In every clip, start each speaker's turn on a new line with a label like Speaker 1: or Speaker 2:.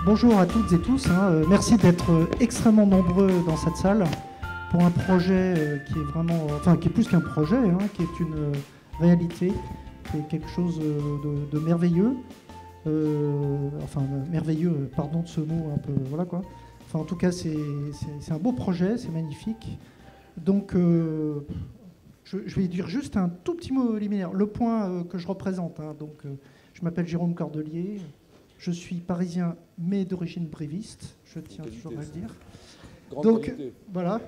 Speaker 1: Bonjour à toutes et tous. Merci d'être extrêmement nombreux dans cette salle pour un projet qui est vraiment, enfin qui est plus qu'un projet, qui est une réalité, qui est quelque chose de merveilleux. Merveilleux, pardon de ce mot un peu, voilà quoi. Enfin, en tout cas, c'est un beau projet, c'est magnifique. Donc, je vais dire juste un tout petit mot liminaire. Le point que je représente, je m'appelle Jérôme Cordelier. Je suis parisien, mais d'origine bréviste, je tiens toujours à le dire. Donc, voilà.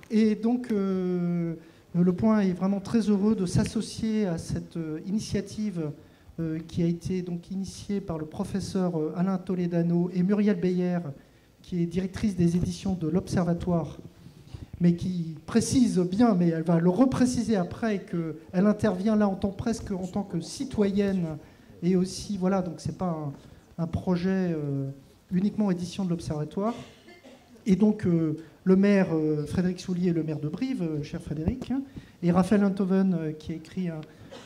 Speaker 1: Et donc, Le Point est vraiment très heureux de s'associer à cette initiative qui a été donc initiée par le professeur Alain Toledano et Muriel Beyer, qui est directrice des éditions de l'Observatoire, mais qui précise bien, mais elle va le repréciser après, qu'elle intervient là presque en tant que citoyenne, et aussi, voilà, donc c'est pas un projet uniquement édition de l'Observatoire. Et donc, le maire Frédéric Soulier, le maire de Brive, cher Frédéric, et Raphaël Enthoven, qui a écrit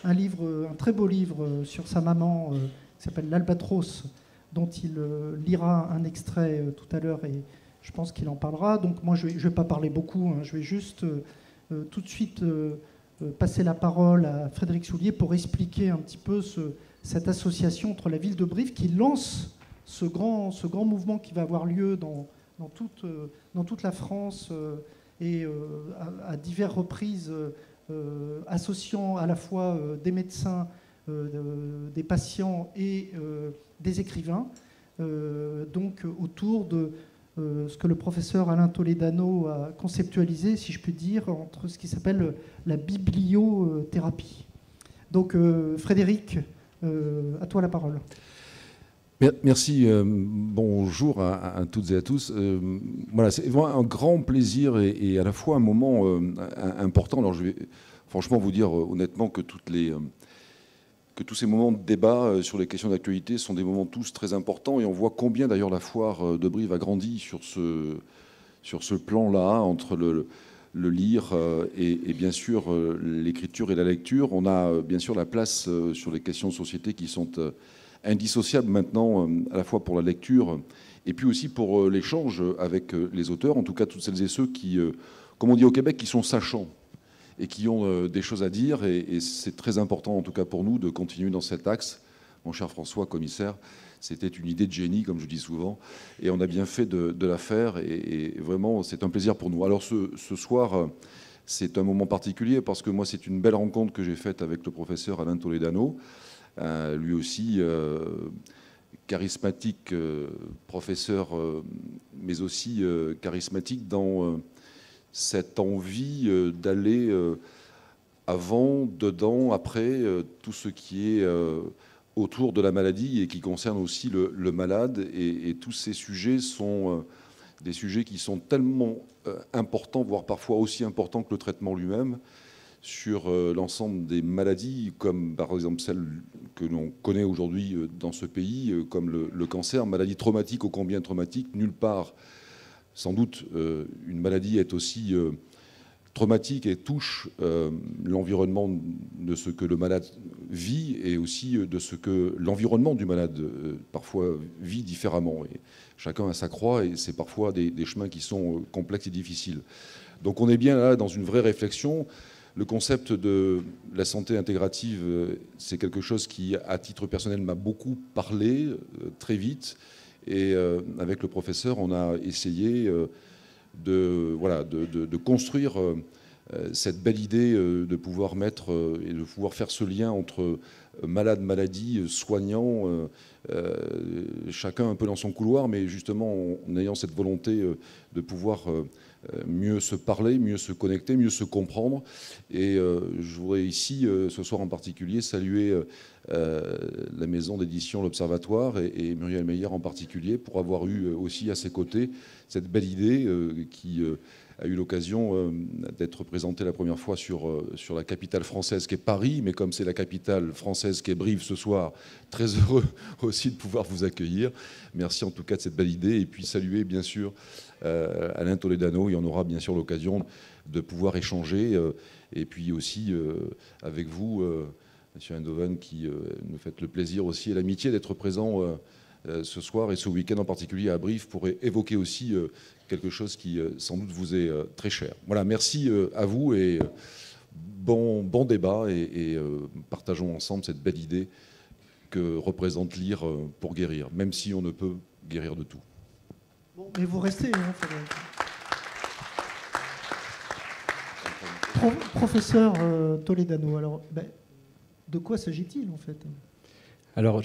Speaker 1: un livre, un très beau livre sur sa maman, qui s'appelle L'Albatros, dont il lira un extrait tout à l'heure, et je pense qu'il en parlera. Donc moi, je ne vais pas parler beaucoup, je vais juste tout de suite passer la parole à Frédéric Soulier pour expliquer un petit peu cette association entre la ville de Brive qui lance ce grand mouvement qui va avoir lieu dans toute la France et à diverses reprises, associant à la fois des médecins, des patients et des écrivains, donc autour de ce que le professeur Alain Toledano a conceptualisé, si je puis dire, entre ce qui s'appelle la bibliothérapie. Donc Frédéric, à toi la parole.
Speaker 2: Merci, bonjour à toutes et à tous. Voilà, c'est vraiment un grand plaisir et à la fois un moment important. Alors je vais franchement vous dire honnêtement que tous ces moments de débat sur les questions d'actualité sont des moments tous très importants, et on voit combien d'ailleurs la foire de Brive a grandi sur ce plan-là, entre le lire et bien sûr l'écriture et la lecture. On a bien sûr la place sur les questions de société qui sont indissociables maintenant, à la fois pour la lecture et puis aussi pour l'échange avec les auteurs, en tout cas toutes celles et ceux qui, comme on dit au Québec, qui sont sachants et qui ont des choses à dire, et c'est très important en tout cas pour nous de continuer dans cet axe. Mon cher François, commissaire, c'était une idée de génie, comme je dis souvent, et on a bien fait de la faire, et vraiment c'est un plaisir pour nous. Alors ce soir, c'est un moment particulier parce que moi c'est une belle rencontre que j'ai faite avec le professeur Alain Toledano, lui aussi charismatique professeur, mais aussi charismatique dans cette envie d'aller avant, dedans, après, tout ce qui est autour de la maladie et qui concerne aussi le malade. Et tous ces sujets sont des sujets qui sont tellement importants, voire parfois aussi importants que le traitement lui-même, sur l'ensemble des maladies, comme par exemple celle que l'on connaît aujourd'hui dans ce pays, comme le cancer, maladie traumatique ô combien traumatique. Nulle part, sans doute, une maladie est aussi traumatique et touche l'environnement de ce que le malade vit et aussi de ce que l'environnement du malade parfois vit différemment. Et chacun a sa croix, et c'est parfois des chemins qui sont complexes et difficiles. Donc on est bien là dans une vraie réflexion. Le concept de la santé intégrative, c'est quelque chose qui, à titre personnel, m'a beaucoup parlé très vite. Et avec le professeur, on a essayé de construire cette belle idée de pouvoir mettre et de pouvoir faire ce lien entre malade, maladie, soignant, chacun un peu dans son couloir, mais justement en ayant cette volonté de pouvoir mieux se parler, mieux se connecter, mieux se comprendre. Et je voudrais ici, ce soir en particulier, saluer la maison d'édition L'Observatoire et Muriel Meyer en particulier, pour avoir eu aussi à ses côtés cette belle idée qui a eu l'occasion d'être présentée la première fois sur la capitale française qui est Paris, mais comme c'est la capitale française qui est Brive ce soir, très heureux aussi de pouvoir vous accueillir. Merci en tout cas de cette belle idée, et puis saluer bien sûr Alain Toledano. Il y en aura bien sûr l'occasion de pouvoir échanger, et puis aussi avec vous, Monsieur Enthoven, qui nous faites le plaisir aussi et l'amitié d'être présent ce soir et ce week-end en particulier à Brive pour évoquer aussi quelque chose qui sans doute vous est très cher. Voilà, merci à vous et bon débat et partageons ensemble cette belle idée que représente lire pour guérir, même si on ne peut guérir de tout.
Speaker 1: Bon, mais vous restez, hein, Frédéric. Professeur Toledano, alors de quoi s'agit-il en fait?
Speaker 3: Alors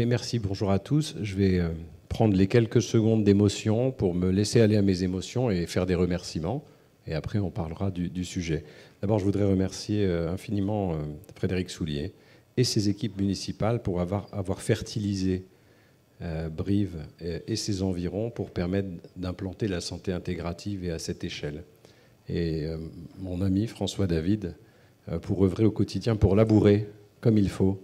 Speaker 3: merci, bonjour à tous. Je vais prendre les quelques secondes d'émotion pour me laisser aller à mes émotions et faire des remerciements. Et après, on parlera du sujet. D'abord, je voudrais remercier infiniment Frédéric Soulier et ses équipes municipales pour avoir fertilisé Brive et ses environs pour permettre d'implanter la santé intégrative et à cette échelle. Et mon ami François David pour œuvrer au quotidien, pour labourer comme il faut,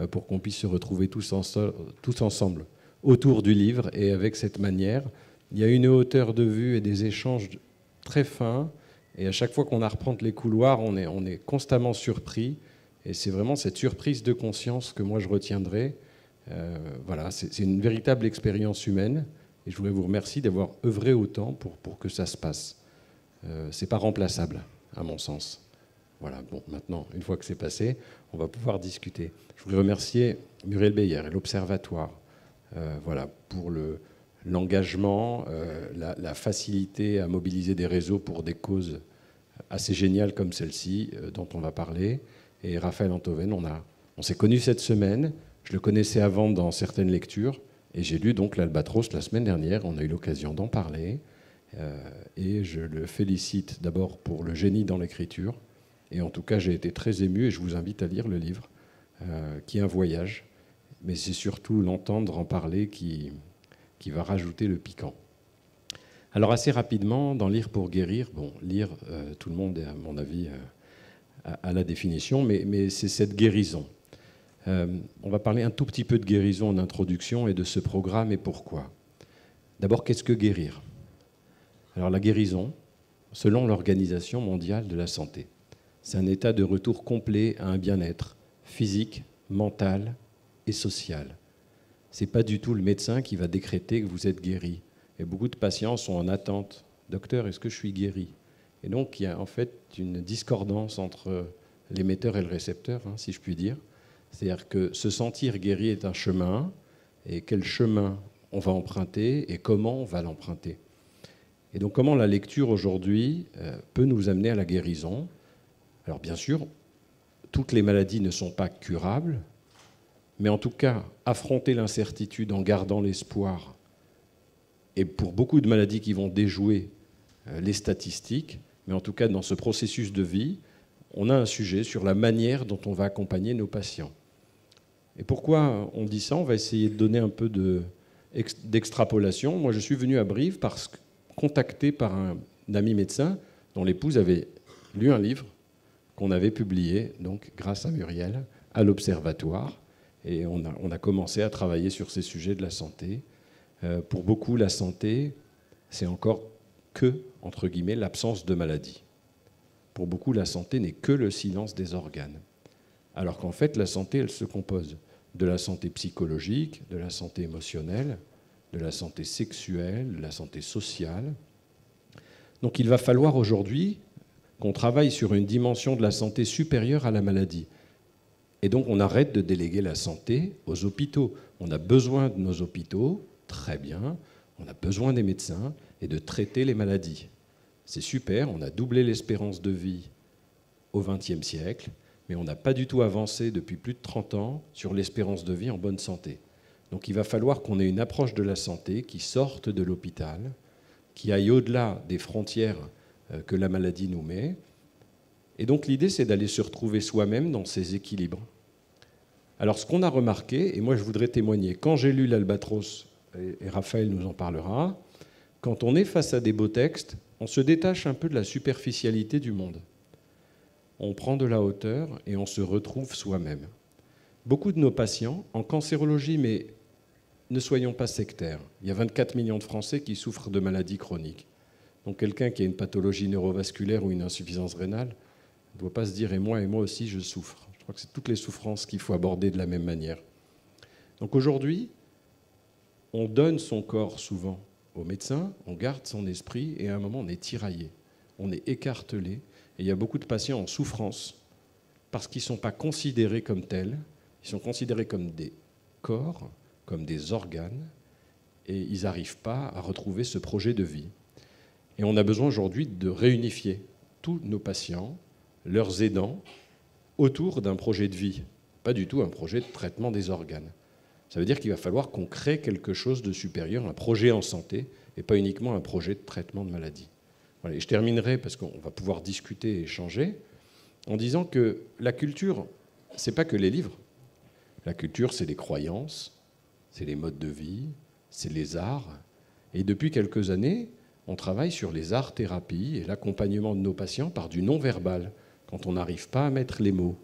Speaker 3: pour qu'on puisse se retrouver tous ensemble autour du livre. Et avec cette manière, il y a une hauteur de vue et des échanges très fins. Et à chaque fois qu'on arpente les couloirs, on est constamment surpris. Et c'est vraiment cette surprise de conscience que moi je retiendrai. Voilà, c'est une véritable expérience humaine. Et je voudrais vous remercier d'avoir œuvré autant pour que ça se passe. C'est pas remplaçable, à mon sens. Voilà, bon, maintenant, une fois que c'est passé, on va pouvoir discuter. Je voudrais remercier Muriel Beyer et l'Observatoire voilà, pour l'engagement, la facilité à mobiliser des réseaux pour des causes assez géniales comme celle-ci, dont on va parler. Et Raphaël Antoven, on s'est connus cette semaine. Je le connaissais avant dans certaines lectures. Et j'ai lu donc l'Albatros la semaine dernière. On a eu l'occasion d'en parler. Et je le félicite d'abord pour le génie dans l'écriture. Et en tout cas, j'ai été très ému et je vous invite à lire le livre, qui est un voyage. Mais c'est surtout l'entendre en parler qui va rajouter le piquant. Alors assez rapidement, dans Lire pour guérir, bon, lire, tout le monde est à mon avis à la définition, mais c'est cette guérison. On va parler un tout petit peu de guérison en introduction et de ce programme et pourquoi. D'abord, qu'est-ce que guérir ? Alors la guérison, selon l'Organisation mondiale de la santé, c'est un état de retour complet à un bien-être physique, mental et social. Ce n'est pas du tout le médecin qui va décréter que vous êtes guéri. Et beaucoup de patients sont en attente. « Docteur, est-ce que je suis guéri ?» Et donc, il y a en fait une discordance entre l'émetteur et le récepteur, hein, si je puis dire. C'est-à-dire que se sentir guéri est un chemin, et quel chemin on va emprunter et comment on va l'emprunter. Et donc, comment la lecture aujourd'hui peut nous amener à la guérison ? Alors, bien sûr, toutes les maladies ne sont pas curables, mais en tout cas, affronter l'incertitude en gardant l'espoir, et pour beaucoup de maladies qui vont déjouer les statistiques, mais en tout cas, dans ce processus de vie, on a un sujet sur la manière dont on va accompagner nos patients. Et pourquoi on dit ça ? On va essayer de donner un peu d'extrapolation. Moi, je suis venu à Brive contacté par un ami médecin dont l'épouse avait lu un livre qu'on avait publié, donc grâce à Muriel, à l'Observatoire. Et on a commencé à travailler sur ces sujets de la santé. Pour beaucoup, la santé, c'est encore que, entre guillemets, l'absence de maladie. Pour beaucoup, la santé n'est que le silence des organes. Alors qu'en fait, la santé, elle se compose de la santé psychologique, de la santé émotionnelle, de la santé sexuelle, de la santé sociale. Donc il va falloir aujourd'hui qu'on travaille sur une dimension de la santé supérieure à la maladie. Et donc on arrête de déléguer la santé aux hôpitaux. On a besoin de nos hôpitaux, très bien, on a besoin des médecins et de traiter les maladies. C'est super, on a doublé l'espérance de vie au XXe siècle, mais on n'a pas du tout avancé depuis plus de 30 ans sur l'espérance de vie en bonne santé. Donc il va falloir qu'on ait une approche de la santé qui sorte de l'hôpital, qui aille au-delà des frontières que la maladie nous met. Et donc l'idée, c'est d'aller se retrouver soi-même dans ces équilibres. Alors ce qu'on a remarqué, et moi je voudrais témoigner, quand j'ai lu l'Albatros, et Raphaël nous en parlera, quand on est face à des beaux textes, on se détache un peu de la superficialité du monde. On prend de la hauteur et on se retrouve soi-même. Beaucoup de nos patients, en cancérologie, mais ne soyons pas sectaires, il y a 24 millions de Français qui souffrent de maladies chroniques. Donc quelqu'un qui a une pathologie neurovasculaire ou une insuffisance rénale ne doit pas se dire « et moi aussi, je souffre ». Je crois que c'est toutes les souffrances qu'il faut aborder de la même manière. Donc aujourd'hui, On donne son corps souvent au médecin, on garde son esprit, et à un moment, on est tiraillé, on est écartelé. Et il y a beaucoup de patients en souffrance parce qu'ils ne sont pas considérés comme tels, ils sont considérés comme des corps, comme des organes, et ils n'arrivent pas à retrouver ce projet de vie. Et on a besoin aujourd'hui de réunifier tous nos patients, leurs aidants, autour d'un projet de vie, pas du tout un projet de traitement des organes. Ça veut dire qu'il va falloir qu'on crée quelque chose de supérieur, un projet en santé, et pas uniquement un projet de traitement de maladie. Voilà. Et je terminerai, parce qu'on va pouvoir discuter et échanger, en disant que la culture, c'est pas que les livres. La culture, c'est les croyances, c'est les modes de vie, c'est les arts. Et depuis quelques années, on travaille sur les arts-thérapies et l'accompagnement de nos patients par du non-verbal, quand on n'arrive pas à mettre les mots.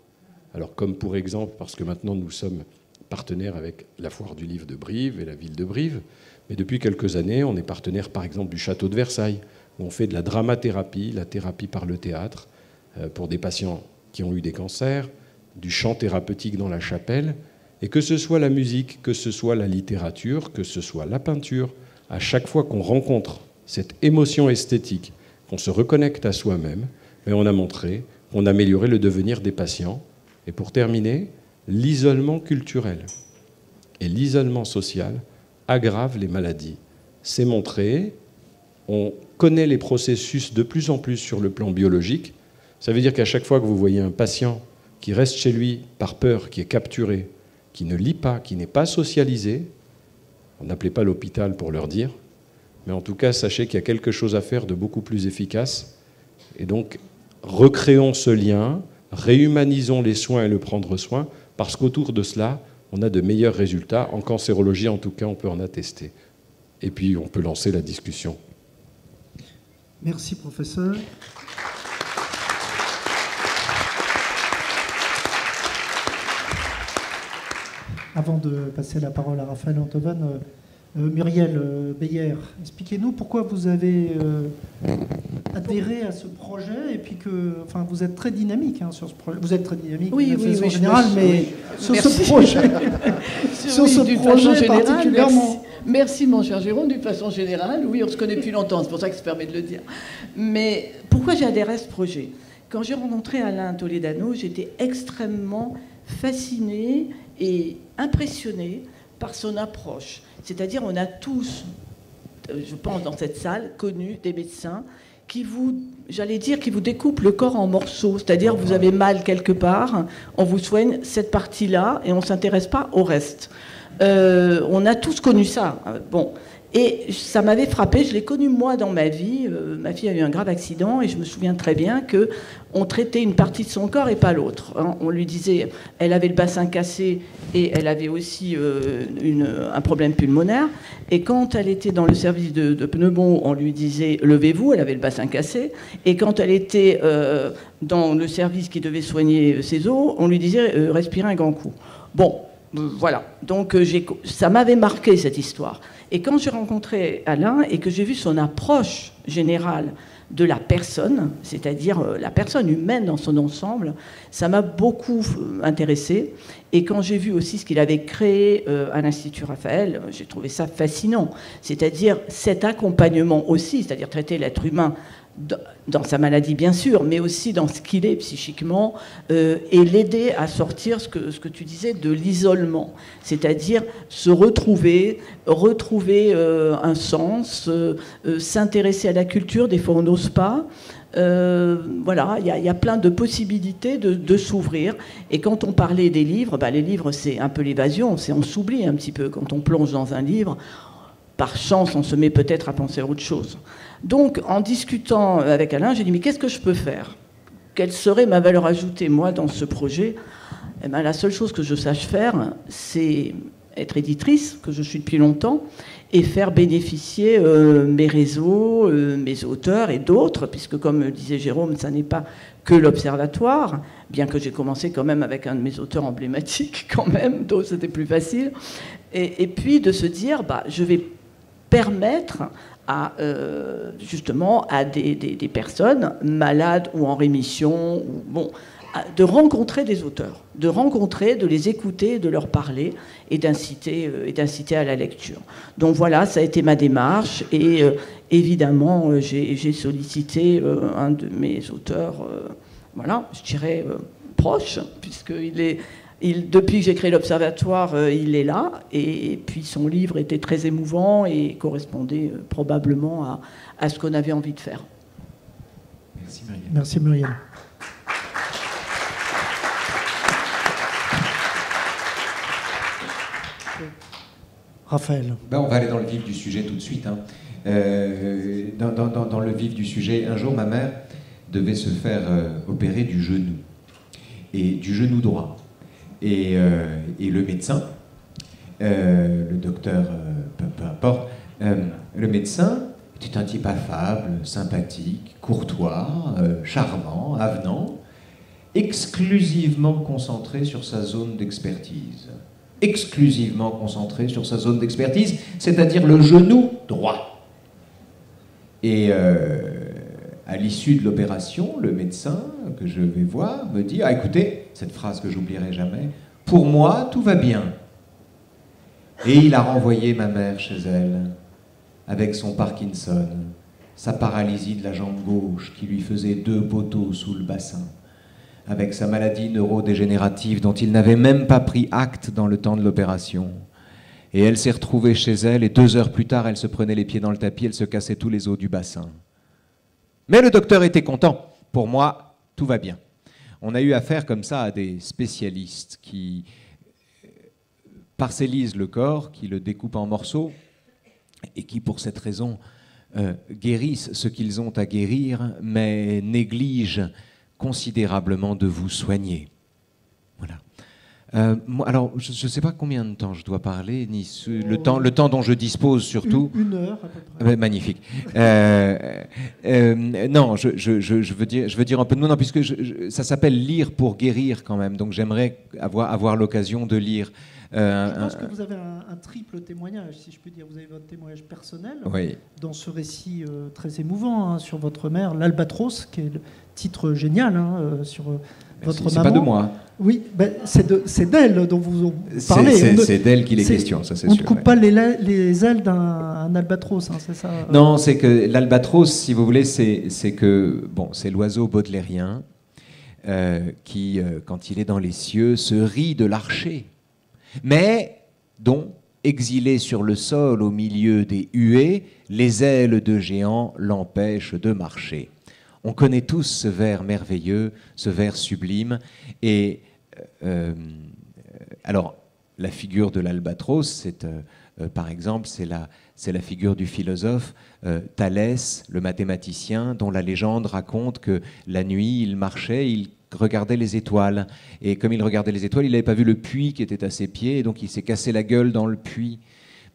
Speaker 3: Alors, comme pour exemple, parce que maintenant nous sommes partenaires avec la Foire du Livre de Brive et la ville de Brive, mais depuis quelques années, on est partenaire par exemple du Château de Versailles, où on fait de la dramathérapie, la thérapie par le théâtre, pour des patients qui ont eu des cancers, du chant thérapeutique dans la chapelle, et que ce soit la musique, que ce soit la littérature, que ce soit la peinture, à chaque fois qu'on rencontre cette émotion esthétique, qu'on se reconnecte à soi-même, mais on a montré qu'on améliorait le devenir des patients. Et pour terminer, l'isolement culturel et l'isolement social aggravent les maladies. C'est montré, on connaît les processus de plus en plus sur le plan biologique. Ça veut dire qu'à chaque fois que vous voyez un patient qui reste chez lui par peur, qui est capturé, qui ne lit pas, qui n'est pas socialisé, on n'appelait pas l'hôpital pour leur dire, mais en tout cas, sachez qu'il y a quelque chose à faire de beaucoup plus efficace. Et donc, recréons ce lien, réhumanisons les soins et le prendre soin, parce qu'autour de cela, on a de meilleurs résultats. En cancérologie, en tout cas, on peut en attester. Et puis, on peut lancer la discussion.
Speaker 1: Merci, professeur. Avant de passer la parole à Raphaël Antoven, Muriel Beyer, expliquez-nous pourquoi vous avez adhéré à ce projet et puis que, enfin, vous êtes très dynamique sur ce projet. Vous êtes très dynamique en général, mais sur ce projet, sur ce projet particulièrement.
Speaker 4: Merci mon cher Jérôme, d'une façon générale. Oui, on se connaît depuis longtemps, c'est pour ça que ça permet de le dire. Mais pourquoi j'ai adhéré à ce projet ? Quand j'ai rencontré Alain Toledano, j'étais extrêmement fascinée et impressionnée par son approche. C'est-à-dire, on a tous, je pense dans cette salle, connu des médecins qui vous, j'allais dire, qui vous découpent le corps en morceaux. C'est-à-dire, vous avez mal quelque part, on vous soigne cette partie-là et on ne s'intéresse pas au reste. On a tous connu ça. Bon. Et ça m'avait frappé, je l'ai connu moi dans ma vie. Ma fille a eu un grave accident et je me souviens très bien qu'on traitait une partie de son corps et pas l'autre. On lui disait, elle avait le bassin cassé et elle avait aussi un problème pulmonaire. Et quand elle était dans le service de pneumo, on lui disait, levez-vous, elle avait le bassin cassé. Et quand elle était dans le service qui devait soigner ses os, on lui disait, respirez un grand coup. Bon, voilà. Donc ça m'avait marqué cette histoire. Et quand j'ai rencontré Alain et que j'ai vu son approche générale de la personne, c'est-à-dire la personne humaine dans son ensemble, ça m'a beaucoup intéressée. Et quand j'ai vu aussi ce qu'il avait créé à l'Institut Raphaël, j'ai trouvé ça fascinant. C'est-à-dire cet accompagnement aussi, c'est-à-dire traiter l'être humain dans sa maladie bien sûr, mais aussi dans ce qu'il est psychiquement, et l'aider à sortir ce que tu disais de l'isolement, c'est-à-dire se retrouver un sens, s'intéresser à la culture, des fois on n'ose pas. Voilà, il y a plein de possibilités de s'ouvrir. Et quand on parlait des livres, les livres c'est un peu l'évasion, on s'oublie un petit peu quand on plonge dans un livre. Par chance, on se met peut-être à penser à autre chose. Donc, en discutant avec Alain, j'ai dit, mais qu'est-ce que je peux faire ? Quelle serait ma valeur ajoutée, moi, dans ce projet ? Eh bien, la seule chose que je sache faire, c'est être éditrice, que je suis depuis longtemps, et faire bénéficier mes réseaux, mes auteurs et d'autres, puisque, comme disait Jérôme, ça n'est pas que l'Observatoire, bien que j'ai commencé quand même avec un de mes auteurs emblématiques, quand même, donc c'était plus facile. Et puis de se dire, je vais permettre justement à des personnes malades ou en rémission, ou, de rencontrer des auteurs, de les écouter, de leur parler et d'inciter à la lecture. Donc voilà, ça a été ma démarche et évidemment j'ai sollicité un de mes auteurs, voilà, je dirais proche, depuis que j'ai créé l'Observatoire, il est là, et puis son livre était très émouvant et correspondait probablement à ce qu'on avait envie de faire.
Speaker 5: Merci Muriel.
Speaker 1: Merci Muriel. Raphaël.
Speaker 5: On va aller dans le vif du sujet tout de suite. Hein. Dans le vif du sujet, un jour ma mère devait se faire opérer du genou, et du genou droit. Et le médecin, le docteur, peu importe, le médecin était un type affable, sympathique, courtois, charmant, avenant, exclusivement concentré sur sa zone d'expertise. Exclusivement concentré sur sa zone d'expertise, c'est-à-dire le genou droit. Et à l'issue de l'opération, le médecin que je vais voir me dit « Ah, écoutez, cette phrase que j'oublierai jamais, pour moi, tout va bien. » Et il a renvoyé ma mère chez elle, avec son Parkinson, sa paralysie de la jambe gauche qui lui faisait 2 poteaux sous le bassin, avec sa maladie neurodégénérative dont il n'avait même pas pris acte dans le temps de l'opération. Et elle s'est retrouvée chez elle, et 2 heures plus tard, elle se prenait les pieds dans le tapis, elle se cassait tous les os du bassin. Mais le docteur était content. Pour moi, tout va bien. On a eu affaire comme ça à des spécialistes qui parcellisent le corps, qui le découpent en morceaux, et qui, pour cette raison, guérissent ce qu'ils ont à guérir, mais négligent considérablement de vous soigner. Voilà. Alors, je ne sais pas combien de temps je dois parler, ni le temps dont je dispose surtout.
Speaker 1: 1 heure à peu près.
Speaker 5: Magnifique. Non, je veux dire un peu de non, puisque ça s'appelle lire pour guérir quand même. Donc j'aimerais avoir l'occasion de lire.
Speaker 1: Je pense que vous avez un triple témoignage, si je peux dire. Vous avez votre témoignage personnel,
Speaker 5: oui, dans
Speaker 1: ce récit très émouvant sur votre mère, l'Albatros, qui est le titre génial sur votre maman.
Speaker 5: C'est pas de moi.
Speaker 1: Oui, c'est d'elle dont vous parlez.
Speaker 5: C'est d'elle qu'il est question, ça c'est sûr.
Speaker 1: On ne coupe pas les ailes d'un albatros, hein, c'est ça?
Speaker 5: Non, c'est que l'albatros, si vous voulez, c'est que c'est l'oiseau baudelairien qui, quand il est dans les cieux, se rit de l'archer, mais dont, exilé sur le sol au milieu des huées, les ailes de géant l'empêchent de marcher. On connaît tous ce vers merveilleux, ce vers sublime. Et alors, la figure de l'albatros, par exemple, c'est la figure du philosophe Thalès, le mathématicien, dont la légende raconte que la nuit, il marchait, il regardait les étoiles. Et comme il regardait les étoiles, il n'avait pas vu le puits qui était à ses pieds, et donc il s'est cassé la gueule dans le puits,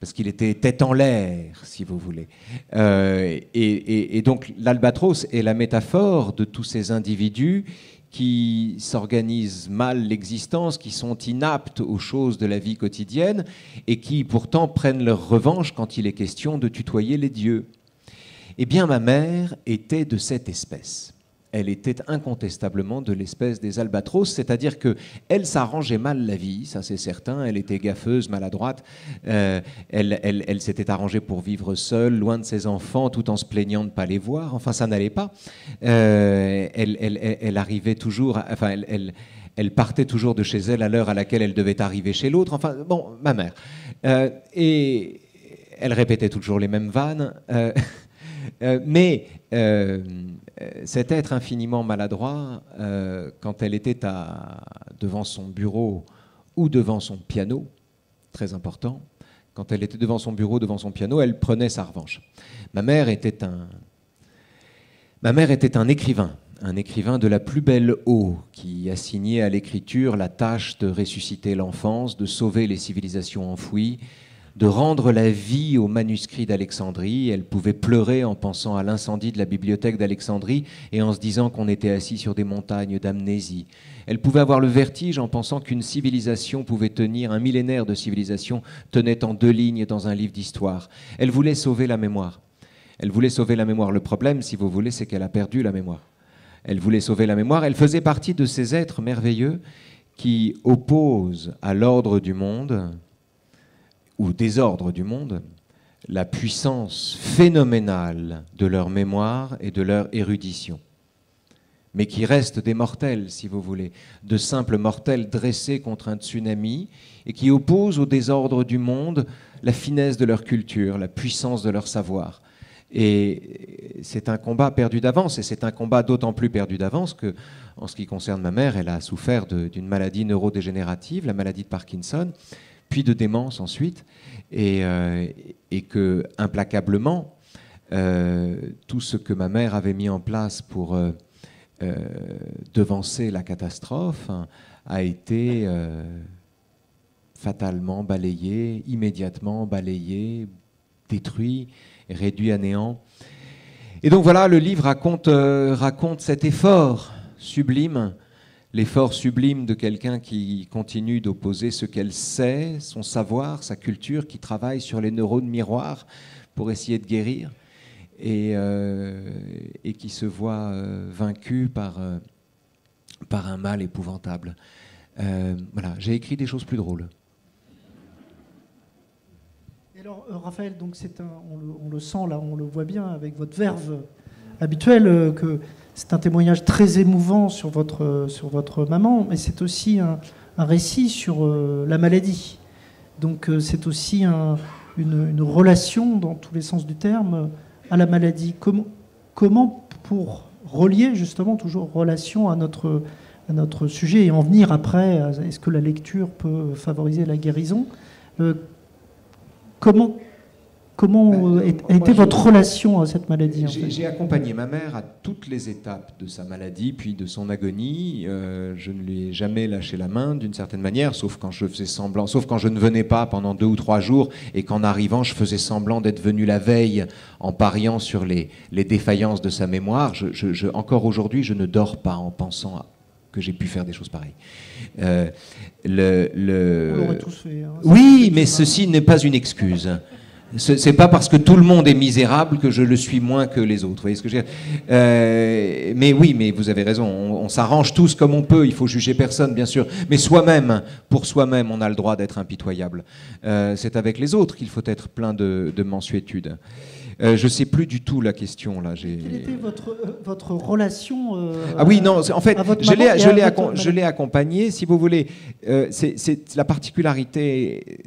Speaker 5: parce qu'il était tête en l'air, si vous voulez. Et donc l'albatros est la métaphore de tous ces individus qui s'organisent mal l'existence, qui sont inaptes aux choses de la vie quotidienne, et qui pourtant prennent leur revanche quand il est question de tutoyer les dieux. Eh bien, ma mère était de cette espèce. Elle était incontestablement de l'espèce des albatros, c'est-à-dire qu'elle s'arrangeait mal la vie, ça c'est certain, elle était gaffeuse, maladroite, elle s'était arrangée pour vivre seule, loin de ses enfants, tout en se plaignant de ne pas les voir, enfin ça n'allait pas. Elle arrivait toujours, enfin elle partait toujours de chez elle à l'heure à laquelle elle devait arriver chez l'autre, enfin bon, ma mère. Et elle répétait toujours les mêmes vannes, mais cet être infiniment maladroit, quand elle était devant son bureau ou devant son piano, très important, quand elle était devant son bureau, devant son piano, elle prenait sa revanche. Ma mère était un écrivain de la plus belle eau, qui assignait à l'écriture la tâche de ressusciter l'enfance, de sauver les civilisations enfouies, de rendre la vie aux manuscrits d'Alexandrie. Elle pouvait pleurer en pensant à l'incendie de la bibliothèque d'Alexandrie et en se disant qu'on était assis sur des montagnes d'amnésie. Elle pouvait avoir le vertige en pensant qu'une civilisation pouvait tenir, un millénaire de civilisation tenait en 2 lignes dans un livre d'histoire. Elle voulait sauver la mémoire. Elle voulait sauver la mémoire. Le problème, si vous voulez, c'est qu'elle a perdu la mémoire. Elle voulait sauver la mémoire. Elle faisait partie de ces êtres merveilleux qui opposent à l'ordre du monde, ou désordre du monde, la puissance phénoménale de leur mémoire et de leur érudition, mais qui restent des mortels, si vous voulez, de simples mortels dressés contre un tsunami, et qui opposent au désordre du monde la finesse de leur culture, la puissance de leur savoir. Et c'est un combat perdu d'avance, et c'est un combat d'autant plus perdu d'avance que, en ce qui concerne ma mère, elle a souffert d'une maladie neurodégénérative, la maladie de Parkinson, puis de démence ensuite, et que, implacablement, tout ce que ma mère avait mis en place pour devancer la catastrophe a été fatalement balayé, immédiatement balayé, détruit, réduit à néant. Et donc voilà, le livre raconte cet effort sublime, l'effort sublime de quelqu'un qui continue d'opposer ce qu'elle sait, son savoir, sa culture, qui travaille sur les neurones miroirs pour essayer de guérir, et qui se voit vaincu par un mal épouvantable. Voilà, j'ai écrit des choses plus drôles.
Speaker 1: Et alors, Raphaël, donc on le sent là, on le voit bien avec votre verve habituelle, que c'est un témoignage très émouvant sur votre maman, mais c'est aussi un récit sur la maladie. Donc c'est aussi une relation, dans tous les sens du terme, à la maladie. Comment pour relier justement toujours relation à notre sujet et en venir après, est-ce que la lecture peut favoriser la guérison ? Comment a été votre relation à cette maladie en fait ?
Speaker 5: J'ai accompagné ma mère à toutes les étapes de sa maladie, puis de son agonie. Je ne lui ai jamais lâché la main d'une certaine manière, sauf quand je faisais semblant, sauf quand je ne venais pas pendant 2 ou 3 jours, et qu'en arrivant, je faisais semblant d'être venu la veille en pariant sur les défaillances de sa mémoire. Encore aujourd'hui, je ne dors pas en pensant que j'ai pu faire des choses pareilles.
Speaker 1: On l'aurait tous fait. Hein.
Speaker 5: Oui, mais ceci n'est pas une excuse. C'est pas parce que tout le monde est misérable que je le suis moins que les autres. Vous voyez ce que je veux dire ? Mais oui, mais vous avez raison. On s'arrange tous comme on peut. Il faut juger personne, bien sûr. Mais pour soi-même, on a le droit d'être impitoyable. C'est avec les autres qu'il faut être plein de mansuétude. Je ne sais plus du tout la question là.
Speaker 1: Quelle était votre relation
Speaker 5: Ah oui, non. En fait, je l'ai accompagné. Si vous voulez, c'est la particularité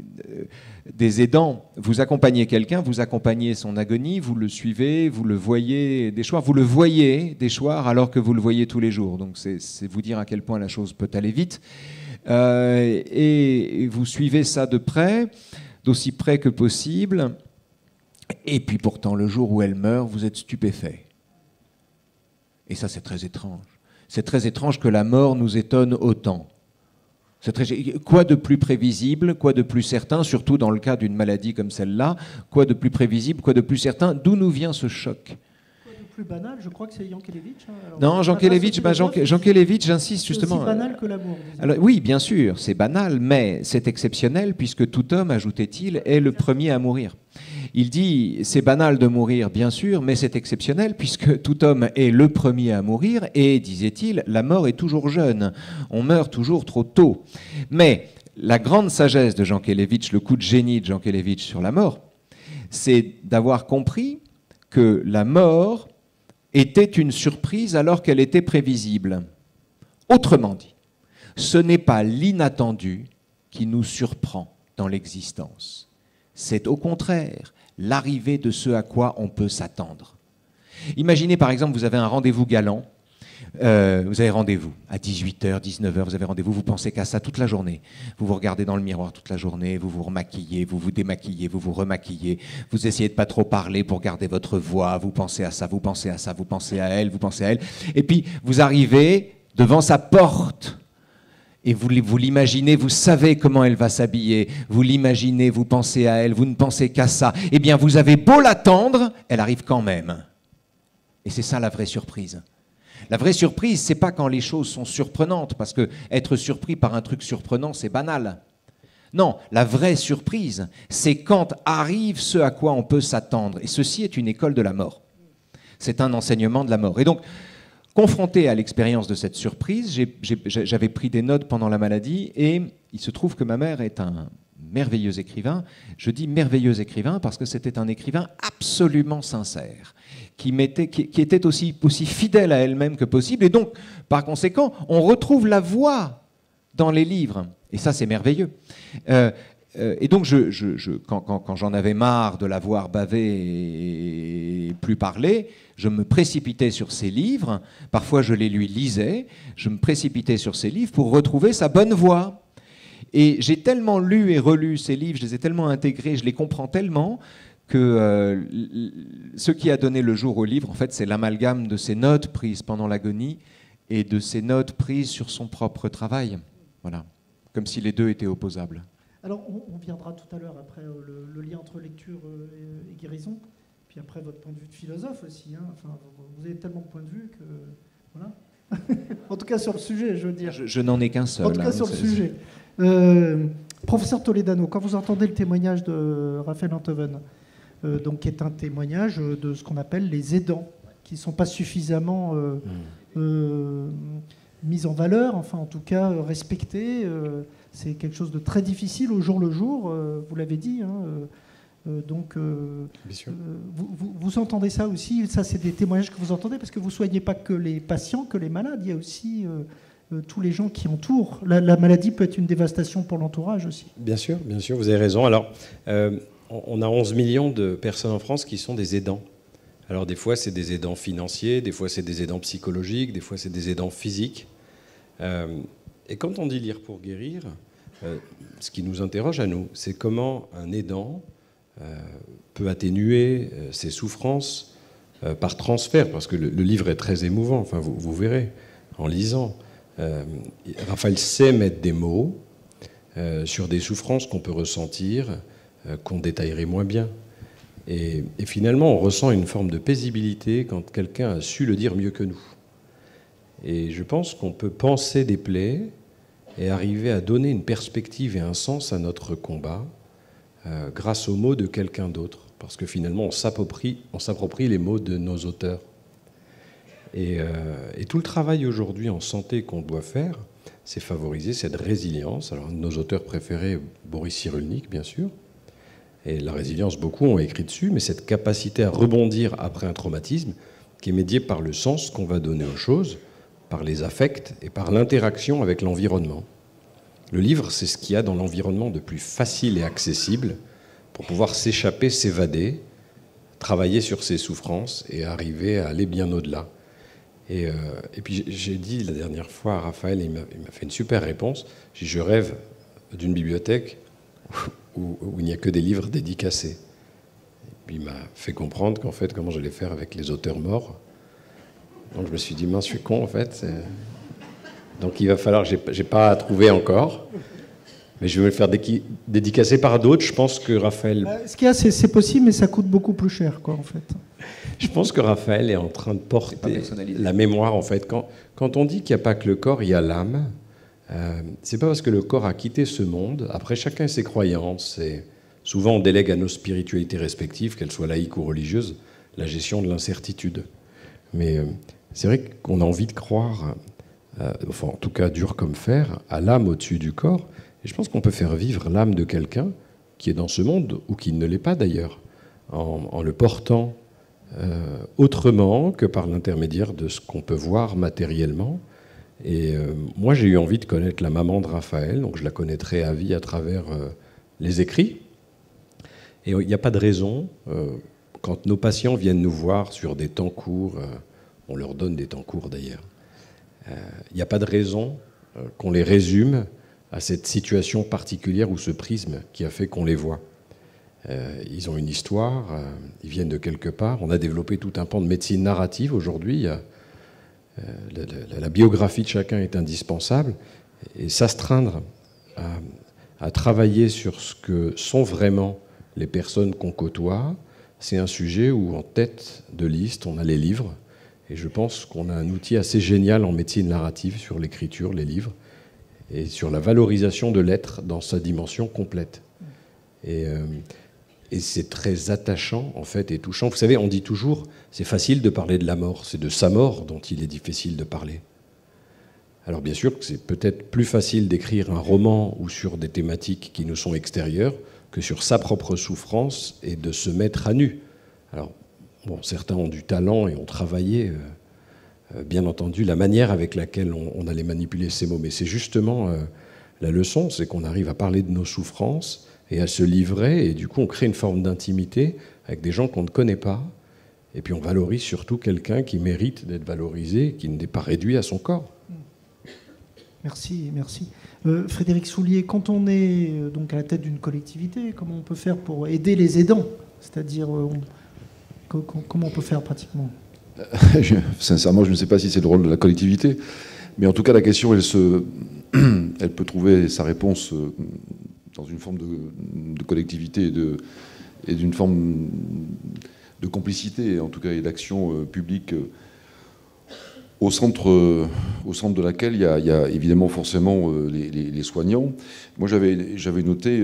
Speaker 5: des aidants. Vous accompagnez quelqu'un, vous accompagnez son agonie, vous le suivez, vous le voyez déchoir, vous le voyez déchoir alors que vous le voyez tous les jours. Donc c'est vous dire à quel point la chose peut aller vite. Et vous suivez ça de près, d'aussi près que possible. Et puis pourtant, le jour où elle meurt, vous êtes stupéfait. Et ça, c'est très étrange. C'est très étrange que la mort nous étonne autant. Quoi de plus prévisible, quoi de plus certain, surtout dans le cas d'une maladie comme celle-là, quoi de plus prévisible, quoi de plus certain, d'où nous vient ce choc ?
Speaker 1: Quoi de plus banal, je crois que c'est Jankélévitch.
Speaker 5: Non, Jankélévitch, j'insiste justement.
Speaker 1: C'est aussi banal que l'amour.
Speaker 5: Alors, oui, bien sûr, c'est banal, mais c'est exceptionnel puisque tout homme, ajoutait-il, est le premier à mourir. Il dit, c'est banal de mourir, bien sûr, mais c'est exceptionnel puisque tout homme est le premier à mourir et, disait-il, la mort est toujours jeune. On meurt toujours trop tôt. Mais la grande sagesse de Jankélévitch, le coup de génie de Jankélévitch sur la mort, c'est d'avoir compris que la mort était une surprise alors qu'elle était prévisible. Autrement dit, ce n'est pas l'inattendu qui nous surprend dans l'existence. C'est au contraire l'arrivée de ce à quoi on peut s'attendre. Imaginez par exemple, vous avez un rendez-vous galant, vous avez rendez-vous à 18h, 19h, vous avez rendez-vous, vous pensez qu'à ça toute la journée. Vous vous regardez dans le miroir toute la journée, vous vous remaquillez, vous vous démaquillez, vous vous remaquillez, vous essayez de pas trop parler pour garder votre voix, vous pensez à ça, vous pensez à ça, vous pensez à elle, et puis vous arrivez devant sa porte. Et vous l'imaginez, vous savez comment elle va s'habiller, vous l'imaginez, vous pensez à elle, vous ne pensez qu'à ça. Eh bien, vous avez beau l'attendre, elle arrive quand même. Et c'est ça la vraie surprise. La vraie surprise, c'est pas quand les choses sont surprenantes, parce que être surpris par un truc surprenant, c'est banal. Non, la vraie surprise, c'est quand arrive ce à quoi on peut s'attendre. Et ceci est une école de la mort. C'est un enseignement de la mort. Et donc, confronté à l'expérience de cette surprise, j'avais pris des notes pendant la maladie et il se trouve que ma mère est un merveilleux écrivain. Je dis merveilleux écrivain parce que c'était un écrivain absolument sincère, qui était aussi fidèle à elle-même que possible. Et donc, par conséquent, on retrouve la voix dans les livres. Et ça, c'est merveilleux. Et donc, quand j'en avais marre de la voir baver et plus parler, je me précipitais sur ses livres. Parfois, je les lui lisais. Je me précipitais sur ses livres pour retrouver sa bonne voix. Et j'ai tellement lu et relu ces livres, je les ai tellement intégrés, je les comprends tellement que ce qui a donné le jour au livre, en fait, c'est l'amalgame de ses notes prises pendant l'agonie et de ses notes prises sur son propre travail. Voilà, comme si les deux étaient opposables.
Speaker 1: Alors, on viendra tout à l'heure après le lien entre lecture et guérison, puis après votre point de vue de philosophe aussi. Hein. Enfin, vous avez tellement de points de vue que... Voilà. En tout cas sur le sujet, je veux dire.
Speaker 5: Je n'en ai qu'un seul.
Speaker 1: En tout cas sur le sujet. Professeur Toledano, quand vous entendez le témoignage de Raphaël Enthoven, donc qui est un témoignage de ce qu'on appelle les aidants, qui ne sont pas suffisamment mis en valeur, enfin en tout cas respectés. C'est quelque chose de très difficile au jour le jour, vous l'avez dit. Hein, donc, vous entendez ça aussi. Ça, c'est des témoignages que vous entendez parce que vous ne soignez pas que les patients, que les malades. Il y a aussi tous les gens qui entourent. La maladie peut être une dévastation pour l'entourage aussi.
Speaker 3: Bien sûr, vous avez raison. Alors, on a 11 millions de personnes en France qui sont des aidants. Alors, des fois, c'est des aidants financiers, des fois, c'est des aidants psychologiques, des fois, c'est des aidants physiques. Et quand on dit lire pour guérir, ce qui nous interroge à nous, c'est comment un aidant peut atténuer ses souffrances par transfert, parce que le livre est très émouvant, enfin vous verrez en lisant. Raphaël sait mettre des mots sur des souffrances qu'on peut ressentir, qu'on détaillerait moins bien. Et finalement, on ressent une forme de paisibilité quand quelqu'un a su le dire mieux que nous. Et je pense qu'on peut panser des plaies et arriver à donner une perspective et un sens à notre combat grâce aux mots de quelqu'un d'autre. Parce que finalement, on s'approprie les mots de nos auteurs. Et tout le travail aujourd'hui en santé qu'on doit faire, c'est favoriser cette résilience. Alors, un de nos auteurs préférés, Boris Cyrulnik, bien sûr. Et la résilience, beaucoup ont écrit dessus, mais cette capacité à rebondir après un traumatisme qui est médiée par le sens qu'on va donner aux choses, par les affects et par l'interaction avec l'environnement. Le livre, c'est ce qu'il y a dans l'environnement de plus facile et accessible pour pouvoir s'échapper, s'évader, travailler sur ses souffrances et arriver à aller bien au-delà. Et puis j'ai dit la dernière fois à Raphaël, il m'a fait une super réponse, j'ai dit, je rêve d'une bibliothèque où il n'y a que des livres dédicacés. Et puis il m'a fait comprendre qu'en fait, comment j'allais faire avec les auteurs morts. Donc je me suis dit, mince, je suis con en fait. Donc il va falloir, j'ai pas trouvé encore, mais je vais me le faire dédicacer par d'autres. Je pense que Raphaël...
Speaker 1: Ce qu'il y a, c'est possible, mais ça coûte beaucoup plus cher, quoi, en fait.
Speaker 3: Je pense que Raphaël est en train de porter la mémoire, en fait. Quand on dit qu'il n'y a pas que le corps, il y a l'âme. C'est pas parce que le corps a quitté ce monde. Après, chacun a ses croyances. Et souvent, on délègue à nos spiritualités respectives, qu'elles soient laïques ou religieuses, la gestion de l'incertitude. Mais c'est vrai qu'on a envie de croire, enfin en tout cas dur comme fer, à l'âme au-dessus du corps. Et je pense qu'on peut faire vivre l'âme de quelqu'un qui est dans ce monde, ou qui ne l'est pas d'ailleurs, en le portant autrement que par l'intermédiaire de ce qu'on peut voir matériellement. Et moi, j'ai eu envie de connaître la maman de Raphaël, donc je la connaîtrai à vie à travers les écrits. Et il n'y a pas de raison, quand nos patients viennent nous voir sur des temps courts, on leur donne des temps courts d'ailleurs, il n'y a pas de raison qu'on les résume à cette situation particulière ou ce prisme qui a fait qu'on les voit. Ils ont une histoire, ils viennent de quelque part. On a développé tout un pan de médecine narrative aujourd'hui. La biographie de chacun est indispensable. Et s'astreindre à travailler sur ce que sont vraiment les personnes qu'on côtoie, c'est un sujet où, en tête de liste, on a les livres. Et je pense qu'on a un outil assez génial en médecine narrative sur l'écriture, les livres, et sur la valorisation de l'être dans sa dimension complète. Et Et c'est très attachant, en fait, et touchant. Vous savez, on dit toujours, c'est facile de parler de la mort, c'est de sa mort dont il est difficile de parler. Alors bien sûr que c'est peut-être plus facile d'écrire un roman ou sur des thématiques qui nous sont extérieures que sur sa propre souffrance et de se mettre à nu. Alors, bon, certains ont du talent et ont travaillé, bien entendu, la manière avec laquelle on allait manipuler ces mots. Mais c'est justement la leçon, c'est qu'on arrive à parler de nos souffrances et à se livrer, et du coup on crée une forme d'intimité avec des gens qu'on ne connaît pas, et puis on valorise surtout quelqu'un qui mérite d'être valorisé, qui n'est pas réduit à son corps.
Speaker 1: Merci. Frédéric Soulier, quand on est donc à la tête d'une collectivité, comment on peut faire pour aider les aidants? C'est-à-dire, comment on peut faire pratiquement?
Speaker 2: Sincèrement, je ne sais pas si c'est le rôle de la collectivité, mais en tout cas la question, elle peut trouver sa réponse dans une forme de collectivité et d'une forme de complicité, en tout cas, et d'action publique au centre de laquelle il y a évidemment forcément les soignants. Moi, j'avais noté